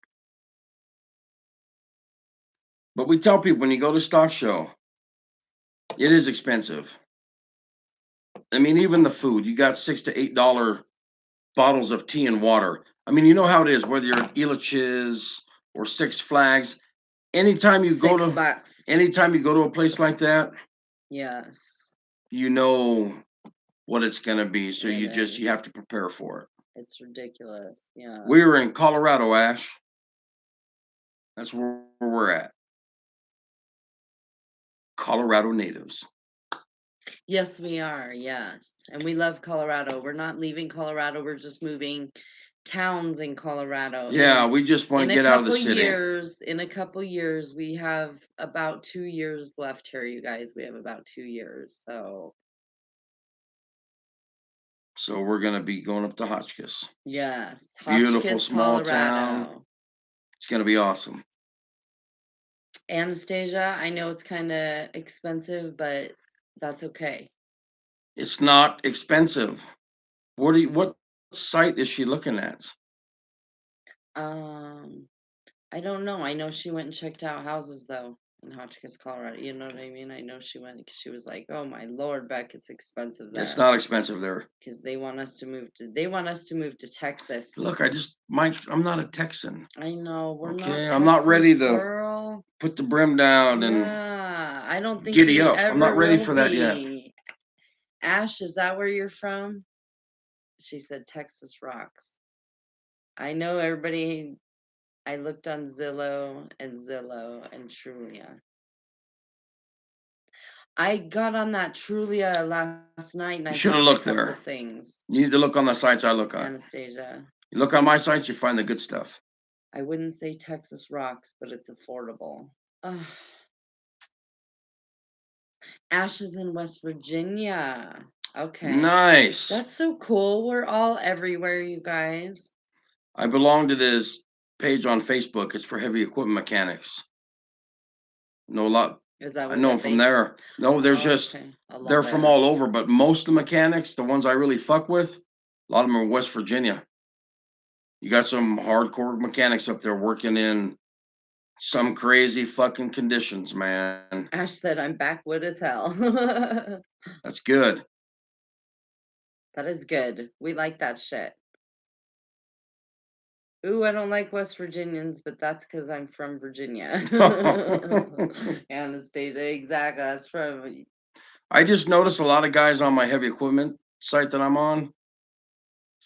But we tell people when you go to stock show, it is expensive. I mean, even the food, you got $6 to $8 bottles of tea and water. I mean, you know how it is, whether you're at Elitch's or Six Flags. Anytime you go to a place like that, yes, you know what it's gonna be. So you have to prepare for it. It's ridiculous. Yeah. We were in Colorado, Ash. That's where we're at. Colorado natives. Yes, we are. Yes. And we love Colorado. We're not leaving Colorado. We're just moving towns in Colorado. Yeah, we just want to get out of the city. In a couple years, we have about 2 years left here, you guys. We have about 2 years. So we're gonna be going up to Hotchkiss. Yes. Beautiful Hotchkiss, small town. Colorado. It's gonna be awesome. Anastasia, I know it's kind of expensive, but that's okay. It's not expensive. What site is she looking at? I don't know. I know she went and checked out houses though in Hotchkiss, Colorado. You know what I mean? I know she went because she was like, "Oh my Lord, Beck, it's expensive there." It's not expensive there. Because they want us to move to Texas. Look, Mike, I'm not a Texan. I know we're not. Okay, Texas, I'm not ready to girl. put the brim down and Yeah, I don't think giddy you up. ever I'm not ready will for that yet. be. Ash, is that where you're from? She said Texas rocks. I know everybody. I looked on Zillow and Trulia. I got on that Trulia last night and You I should have found a looked couple there. things. You need to look on the sites I look on. Anastasia. You look on my sites, you find the good stuff. I wouldn't say Texas rocks, but it's affordable. Ugh. Ash is in West Virginia. Okay. Nice. That's so cool. We're all everywhere, you guys. I belong to this page on Facebook. It's for heavy equipment mechanics. Know a lot. Is that I know them from there. No, there's just okay. they're from all over, but most of the mechanics, the ones I really fuck with, a lot of them are West Virginia. You got some hardcore mechanics up there working in some crazy fucking conditions, man. Ash said I'm backwood as hell. That's good. That is good. We like that shit. Ooh, I don't like West Virginians, but that's because I'm from Virginia. Anastasia, exactly. That's from. I just noticed a lot of guys on my heavy equipment site that I'm on.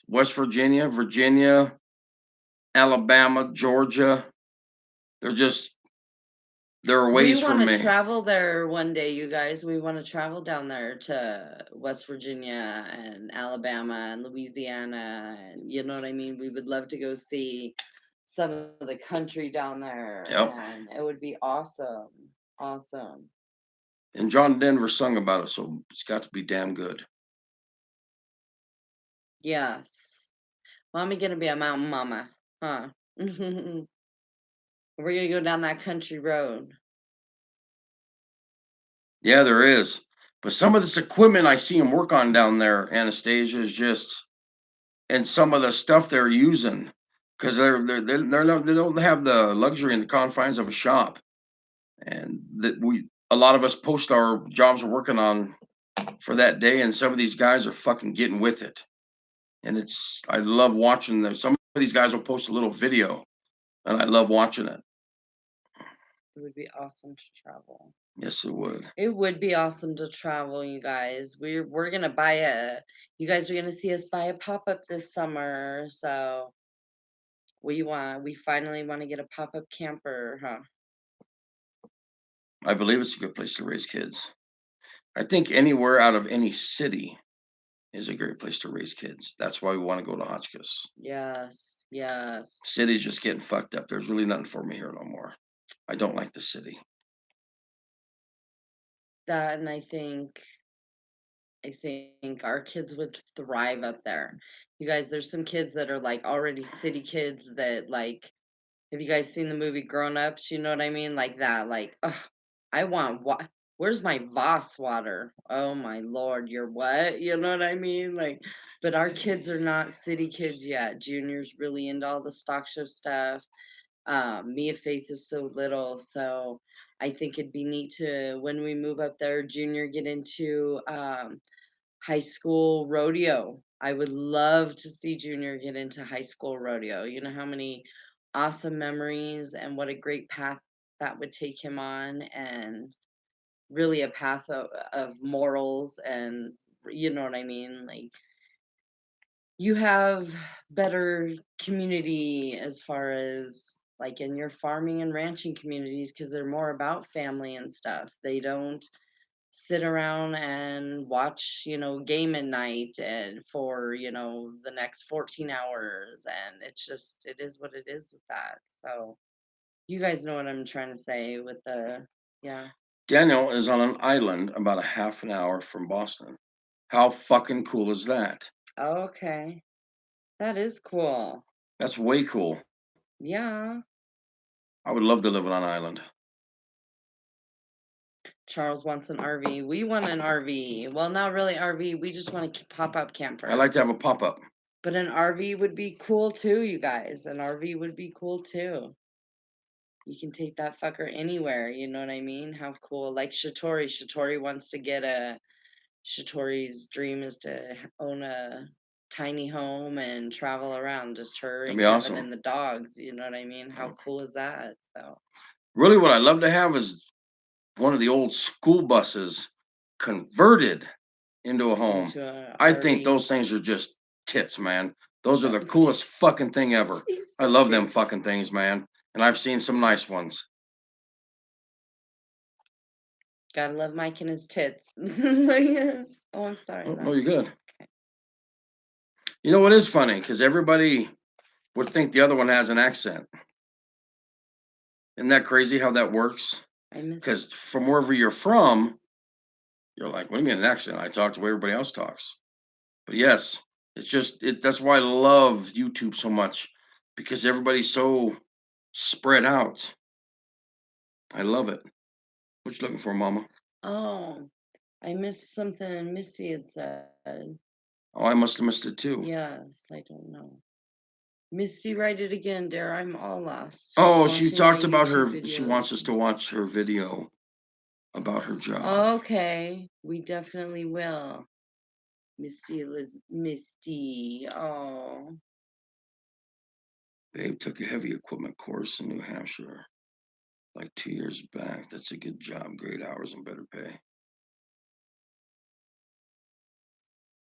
West Virginia, Alabama, Georgia. They're away from me. We want to travel there one day, you guys. We want to travel down there to West Virginia and Alabama and Louisiana, and you know what I mean. We would love to go see some of the country down there, and it would be awesome, awesome. And John Denver sung about it, so it's got to be damn good. Yes, mommy gonna be a mountain mama, huh? We're gonna go down that country road. Yeah, there is. But some of this equipment I see them work on down there, Anastasia, is just, and some of the stuff they're using, because they don't have the luxury and the confines of a shop, and a lot of us post our jobs we're working on for that day, and some of these guys are fucking getting with it, and I love watching them. Some of these guys will post a little video, and I love watching it. It would be awesome to travel. Yes, it would. It would be awesome to travel, you guys. We're gonna buy you guys are gonna see us buy a pop-up this summer. So we finally want to get a pop-up camper, huh? I believe it's a good place to raise kids. I think anywhere out of any city is a great place to raise kids. That's why we want to go to Hotchkiss. Yes, yes. City's just getting fucked up. There's really nothing for me here no more. I don't like the city. That, and I think our kids would thrive up there. You guys, there's some kids that are like already city kids that like, have you guys seen the movie Grown Ups? You know what I mean? Like that, like, ugh, I want what? Where's my Voss water? Oh my Lord, you're what? You know what I mean? Like, but our kids are not city kids yet. Junior's really into all the stock show stuff. Mia Faith is so little, so I think it'd be neat to when we move up there, Junior get into high school rodeo. I would love to see Junior get into high school rodeo. You know how many awesome memories and what a great path that would take him on, and really a path of morals, and you know what I mean? Like, you have better community as far as like in your farming and ranching communities because they're more about family and stuff. They don't sit around and watch, game at night and for, the next 14 hours. And it's just, it is what it is with that. So you guys know what I'm trying to say with yeah. Daniel is on an island about a half an hour from Boston. How fucking cool is that? Okay. That is cool. That's way cool. Yeah. I would love to live on an island. Charles wants an RV. We want an RV. Well, not really RV. We just want a pop-up camper. I like to have a pop-up. But an RV would be cool too, you guys. An RV would be cool too. You can take that fucker anywhere. You know what I mean? How cool. Like Shatori. Shatori's dream is to own a tiny home and travel around. Just her That'd and be Kevin awesome. and the dogs. You know what I mean? How cool is that? So Really, what I'd love to have is one of the old school buses converted into a home. into a I think RV. those things are just tits, man. Those are the coolest fucking thing ever. I love them fucking things, man. And I've seen some nice ones. Gotta love Mike and his tits. Oh, I'm sorry. Oh, Lon. no, you're good. You know what is funny? Because everybody would think the other one has an accent. Isn't that crazy how that works? Because from wherever you're from, you're like, what do you mean an accent? I talk the way everybody else talks. But yes, it's just that's why I love YouTube so much, because everybody's so spread out. I love it. What you looking for, Mama? Oh, I missed something Misty had said. Oh, I must have missed it too. Yes, I don't know. Misty, write it again, dear. I'm all lost. Oh, she talked about her. She wants us to watch her video about her job. Okay, we definitely will. Misty. Oh. Babe took a heavy equipment course in New Hampshire like 2 years back. That's a good job, great hours, and better pay.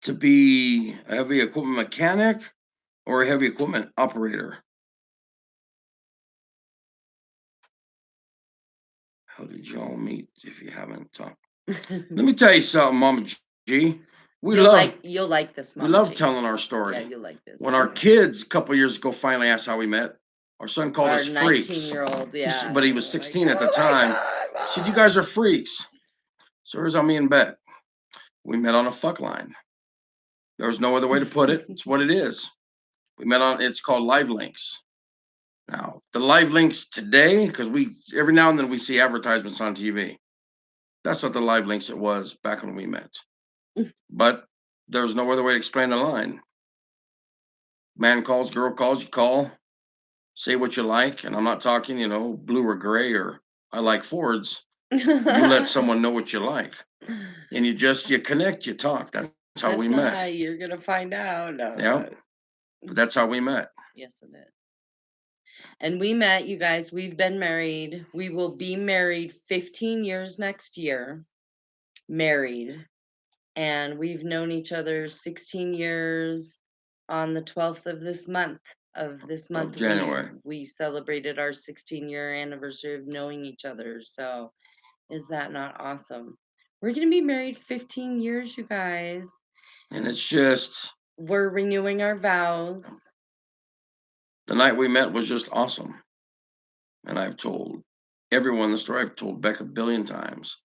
To be a heavy equipment mechanic or a heavy equipment operator? How did y'all meet if you haven't talked? Let me tell you something, Mama G. You'll like this, Mama We love G. telling our story. Yeah, you'll like this. When our kids a couple years ago finally asked how we met, our son called us freaks. 19-year-old, yeah. But he was 16 at the time. He said, you guys are freaks. So here's how me and Bet. We met on a fuck line. There was no other way to put it. It's what it is. We met on, it's called Live Links. Now, the Live Links today, because every now and then we see advertisements on TV. That's not the Live Links it was back when we met. But there's no other way to explain the line. Man calls, girl calls, you call, say what you like. And I'm not talking, blue or gray or I like Fords. You let someone know what you like. And you connect, you talk. That's how we met. How you're going to find out. No, yeah. But that's how we met. Yes, it is. And we met, you guys. We've been married. We will be married 15 years next year. Married. And we've known each other 16 years on the 12th of this month. Of January. We celebrated our 16-year anniversary of knowing each other. So is that not awesome? We're going to be married 15 years, you guys. And it's just... We're renewing our vows. The night we met was just awesome. And I've told everyone the story. I've told Beck a billion times.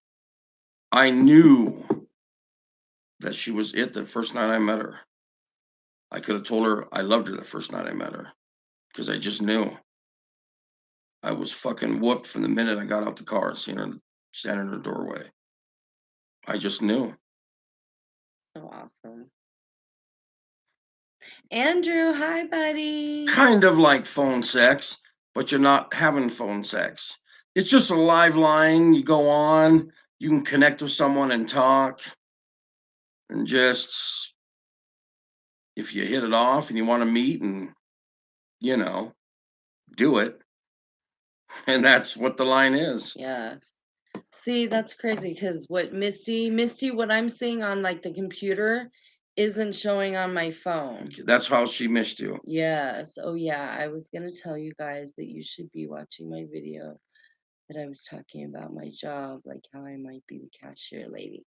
I knew that she was it the first night I met her. I could have told her I loved her the first night I met her. Because I just knew. I was fucking whooped from the minute I got out the car and seen her standing in the doorway. I just knew. So awesome. Andrew, hi, buddy. Kind of like phone sex, but you're not having phone sex. It's just a live line. You go on, you can connect with someone and talk. And just, if you hit it off and you want to meet and, do it. And that's what the line is. Yes. See, that's crazy because what Misty, what I'm seeing on like the computer isn't showing on my phone. Okay, that's how she missed you. Yes. Oh, yeah. I was going to tell you guys that you should be watching my video that I was talking about my job, like how I might be the cashier lady.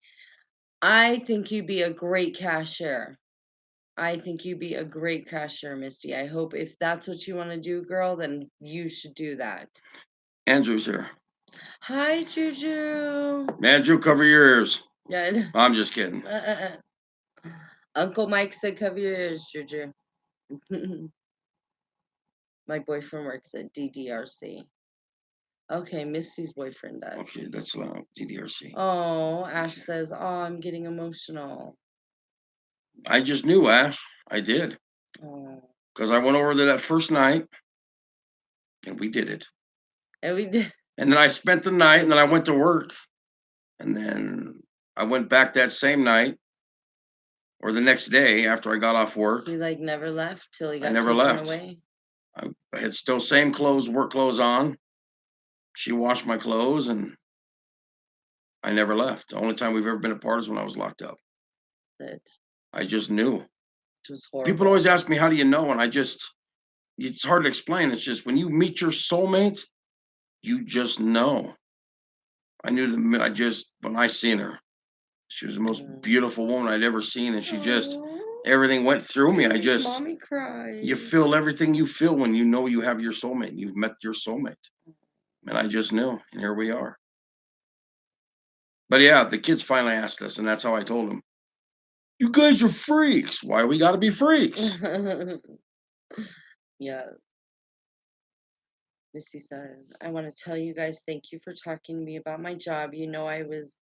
I think you'd be a great cashier. I think you'd be a great cashier, Misty. I hope if that's what you want to do, girl, then you should do that. Andrew's here. Hi, Juju. Andrew, cover your ears. Yeah. I'm just kidding. Uncle Mike said cover your ears, Juju. My boyfriend works at DDRC. Okay, Misty's boyfriend does. Okay, that's DDRC. Oh, Ash says, oh, I'm getting emotional. I just knew, Ash. I did. Oh. Because I went over there that first night, and we did it. And we did. And then I spent the night, and then I went to work. And then I went back that same night, or the next day after I got off work. He like never left till he got never taken left. away. I had still same clothes, work clothes on. She washed my clothes, and I never left. The only time we've ever been apart is when I was locked up. I just knew. It was horrible. People always ask me, how do you know? And it's hard to explain. It's just when you meet your soulmate, you just know. I knew when I seen her, she was the most beautiful woman I'd ever seen. And she just, everything went through me. Mommy cried. You feel everything you feel when you know you have your soulmate. You've met your soulmate. And I just knew. And here we are. But yeah, the kids finally asked us, and that's how I told them. You guys are freaks. Why we got to be freaks? Yeah. Missy said, I want to tell you guys thank you for talking to me about my job. You know, I was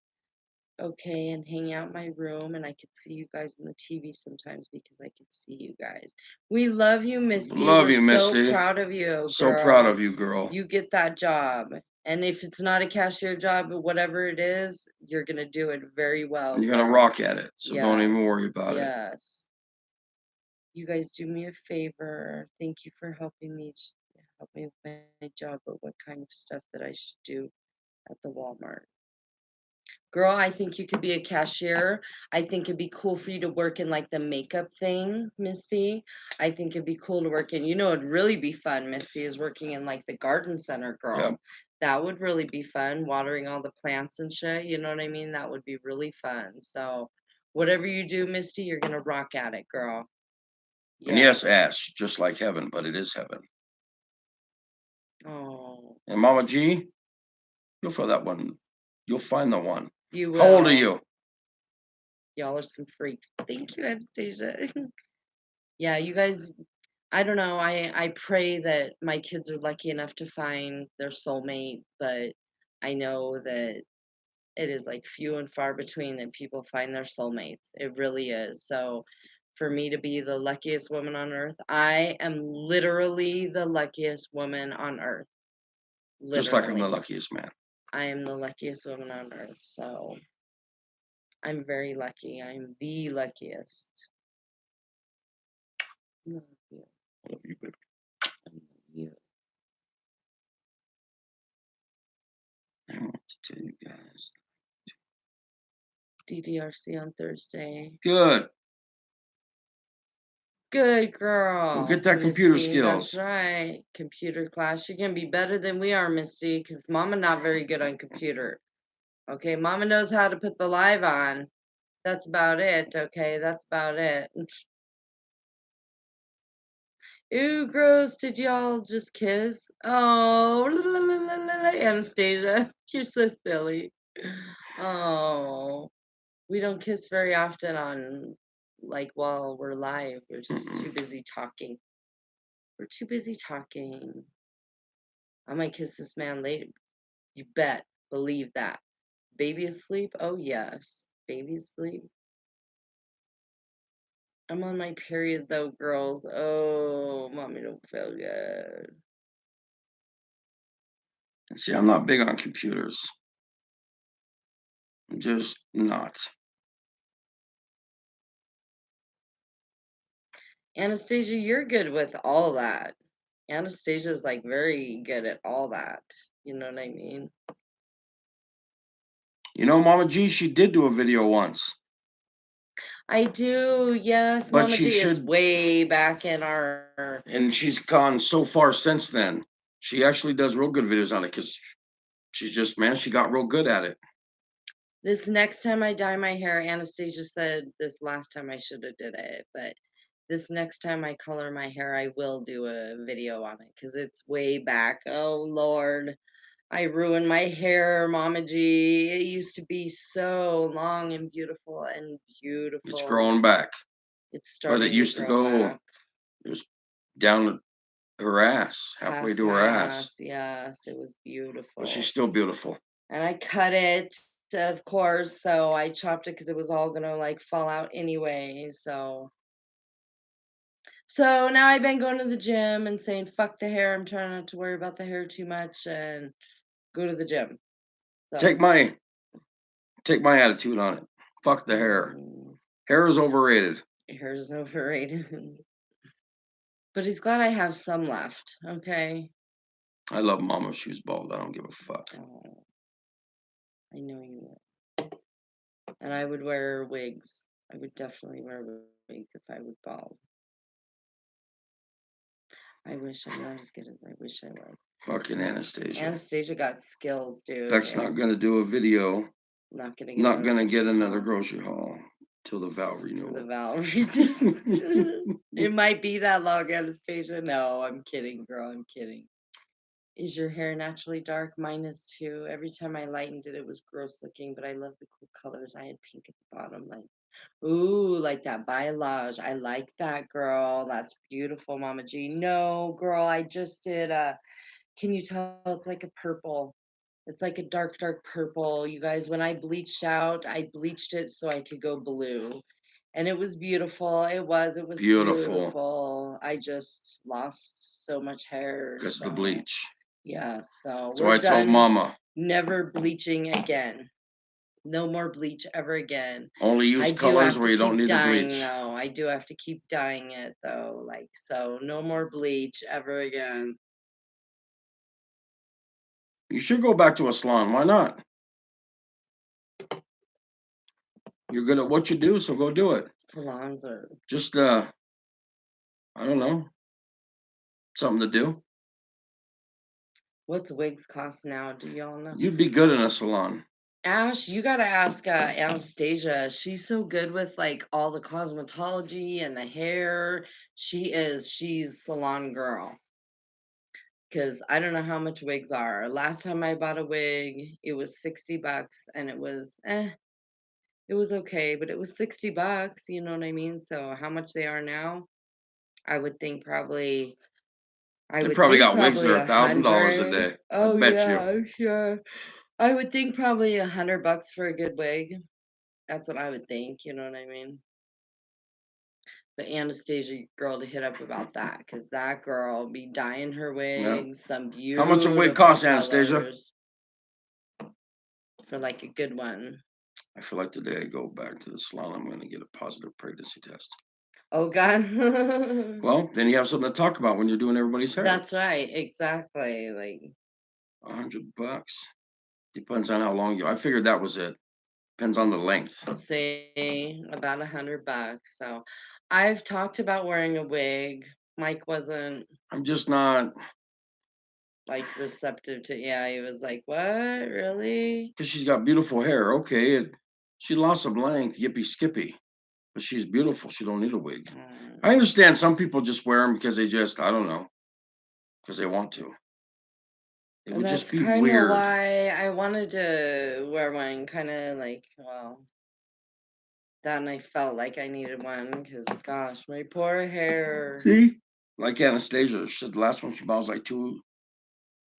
okay and hang out in my room, and I could see you guys on the TV sometimes because I could see you guys. We love you, Misty. Love you, Misty. So proud of you, girl. So proud of you, girl. You get that job. And if it's not a cashier job, but whatever it is, you're going to do it very well. You're going to rock at it. So don't even worry about it. Yes. You guys do me a favor. Thank you for helping me with my job, but what kind of stuff that I should do at the Walmart. Girl, I think you could be a cashier. I think it'd be cool for you to work in like the makeup thing, Misty. I think it'd be cool to work in, it'd really be fun, Misty, is working in like the garden center, girl. Yep. That would really be fun, watering all the plants and shit. You know what I mean? That would be really fun. So whatever you do, Misty, you're going to rock at it, girl. Yes. And yes, Ash, just like heaven, but it is heaven. Oh. And Mama G, you'll find that one. You'll find the one. You will. How old are you? Y'all are some freaks. Thank you, Anastasia. Yeah, you guys, I don't know. I pray that my kids are lucky enough to find their soulmate, but I know that it is like few and far between that people find their soulmates. It really is. So for me to be the luckiest woman on earth, I am literally the luckiest woman on earth. Literally. Just like I'm the luckiest man. I am the luckiest woman on earth. So I'm very lucky. I'm the luckiest. I love you. I love you, baby. I love you. I want to tell you guys. DDRC on Thursday. Good. Good girl. Go get that computer skills. That's right. Computer class. You're going to be better than we are, Misty, because Mama not very good on computer. Okay, Mama knows how to put the live on. That's about it. Okay, that's about it. Ooh, gross. Did y'all just kiss? Oh, Anastasia. You're so silly. Oh. We don't kiss very often on, like, while we're live. We're just too busy talking. We're too busy talking. I might kiss this man later. You bet. Believe that. Baby asleep? Oh, yes. Baby asleep. I'm on my period, though, girls. Oh, mommy don't feel good. See, I'm not big on computers. I'm just not. Anastasia, you're good with all that. Anastasia's like very good at all that. You know what I mean? You know, Mama G, she did do a video once. I do, yes. But Mama she G is should, way back in our. and she's gone so far since then. She actually does real good videos on it because she's just, man, she got real good at it. This next time I dye my hair, Anastasia said this last time I should have did it, but this next time I color my hair, I will do a video on it because it's way back. Oh Lord, I ruined my hair, Mama G. It used to be so long and beautiful and It's beautiful. growing back. It's But it starting to used to grow go, back. it was down her ass, halfway Past to my her ass. ass, yes, it was But she's beautiful. still beautiful. And I cut it, of course, so I chopped it because it was all gonna like fall out anyway. So now I've been going to the gym and saying fuck the hair. I'm trying not to worry about the hair too much and go to the gym. Take So my attitude on it. Fuck the hair. Hair is overrated. hair is overrated. But he's glad I have some left. Okay. I love Mama if she was bald. I don't give a fuck. Oh, I know you would. And I would wear wigs. I would definitely wear wigs if I was bald. I wish I'm not as good as I wish I was. Fucking Anastasia. Anastasia got skills, dude. Beck's not gonna do a video. Not gonna get another grocery haul till the vow renewal. The vow. It might be that long, Anastasia. No, I'm kidding, girl. I'm kidding. Is your hair naturally dark? Mine is too. Every time I lightened it, it was gross looking, but I love the cool colors. I had pink at the bottom, like, ooh, like that bailage. I like that, girl. That's beautiful, Mama G. No, girl, I just did can you tell it's like a purple? It's like a dark, dark purple. You guys, when I bleached out, I bleached it so I could go blue. And it was beautiful. It was beautiful. I just lost so much hair. Because So the bleach. yeah, so So we're I told done. Mama. Never bleaching again. No more bleach ever again. Only use colors where you don't need the dyeing, bleach. though. I do have to keep dyeing it though. Like so no more bleach ever again. You should go back to a salon. Why not? You're good at what you do, so go do it. Salons are Just I don't know. Something to do. what's wigs cost now? Do y'all know? You'd be good in a salon. Ash, you gotta ask Anastasia. She's so good with like all the cosmetology and the hair. She's salon girl. Cause I don't know how much wigs are. Last time I bought a wig, it was $60 and it was it was okay, but it was $60, you know what I mean? So how much they are now? I would think probably They probably got wigs that are $1,000 a 100. day. Oh I bet yeah, you. sure. I would think probably $100 for a good wig. That's what I would think, you know what I mean? But Anastasia girl to hit up about that, because that girl be dyeing her Yeah. wigs, some How beautiful much a wig cost, colors Anastasia? for like a good one. I feel like today I go back to the salon, I'm going to get a positive pregnancy test. Oh God. Well, then you have something to talk about when you're doing everybody's hair. That's right, exactly. Like $100. Depends on how long you. I figured that was it. Depends on the length. say about $100. So I've talked about wearing a wig. Mike wasn't I'm just not. like receptive to, yeah, he was like, what, really? Because she's got beautiful hair. Okay, she lost some length, yippee skippy. But she's beautiful. She don't need a wig. I understand some people just wear them because they just, I don't know, because they want to. It would just be kind of weird. why I wanted to wear one, kind of like, well, then I felt like I needed one because, gosh, my poor hair. See? Like Anastasia, she said the last one she bought was like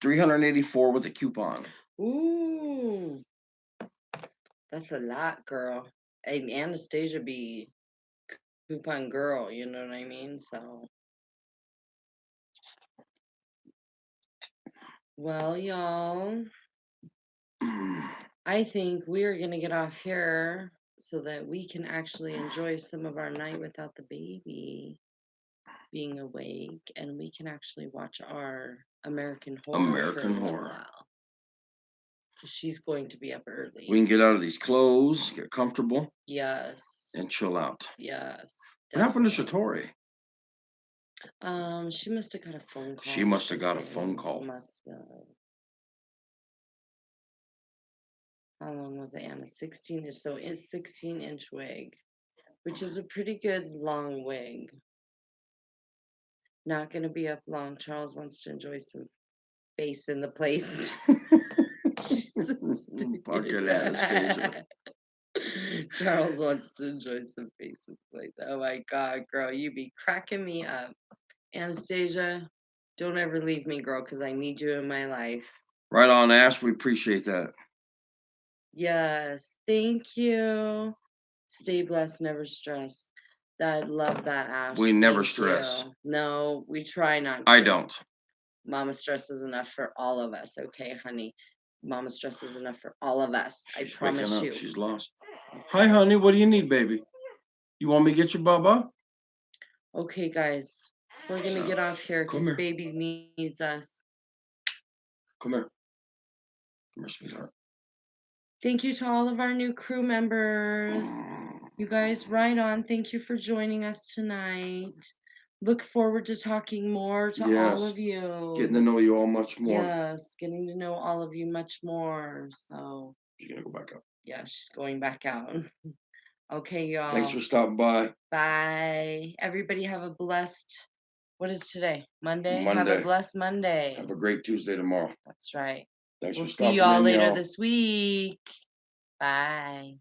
$384 with a coupon. Ooh, that's a lot, girl. And Anastasia be coupon girl, you know what I mean? So, well, y'all, I think we're gonna get off here so that we can actually enjoy some of our night without the baby being awake, and we can actually watch our American Horror for a little while. She's going to be up early. We can get out of these clothes, get comfortable, Yes. and chill out. Yes. What happened to Definitely. Shatori? She must have got a phone call. She must have got a phone call. Must have. How long was it, Anna? 16 inch. So it's 16-inch wig, which is a pretty good long wig. Not going to be up long. Charles wants to enjoy some face in the place. Fucking Anastasia. Charles wants to enjoy some face in the place. Oh my God, girl, you be cracking me up. Anastasia, don't ever leave me, girl, because I need you in my life. Right on, Ash. We appreciate that. Yes, thank you. Stay blessed, never stress. I love that, Ash. We never Thank stress. you. No, we try not to. I don't. Mama stresses enough for all of us, okay, honey? Mama stresses enough for all of us. She's I promise waking up. you. She's lost. Hi, honey. What do you need, baby? You want me to get your baba? Okay, guys, we're gonna get off here Come because here. baby needs us. Come here. Come here, sweetheart. Thank you to all of our new crew members. You guys, right on. Thank you for joining us tonight. Look forward to talking more to all of you. Getting to know you all much more. Yes, getting to know all of you much more. So She's gonna go back up. yeah, she's going back out. Okay, y'all. Thanks for stopping by. Bye. Everybody have a blessed, what is today? Monday? Have Monday. a blessed Monday. Have a great Tuesday tomorrow. That's right. Thanks We'll for see stopping y'all in, later y'all. this week. Bye.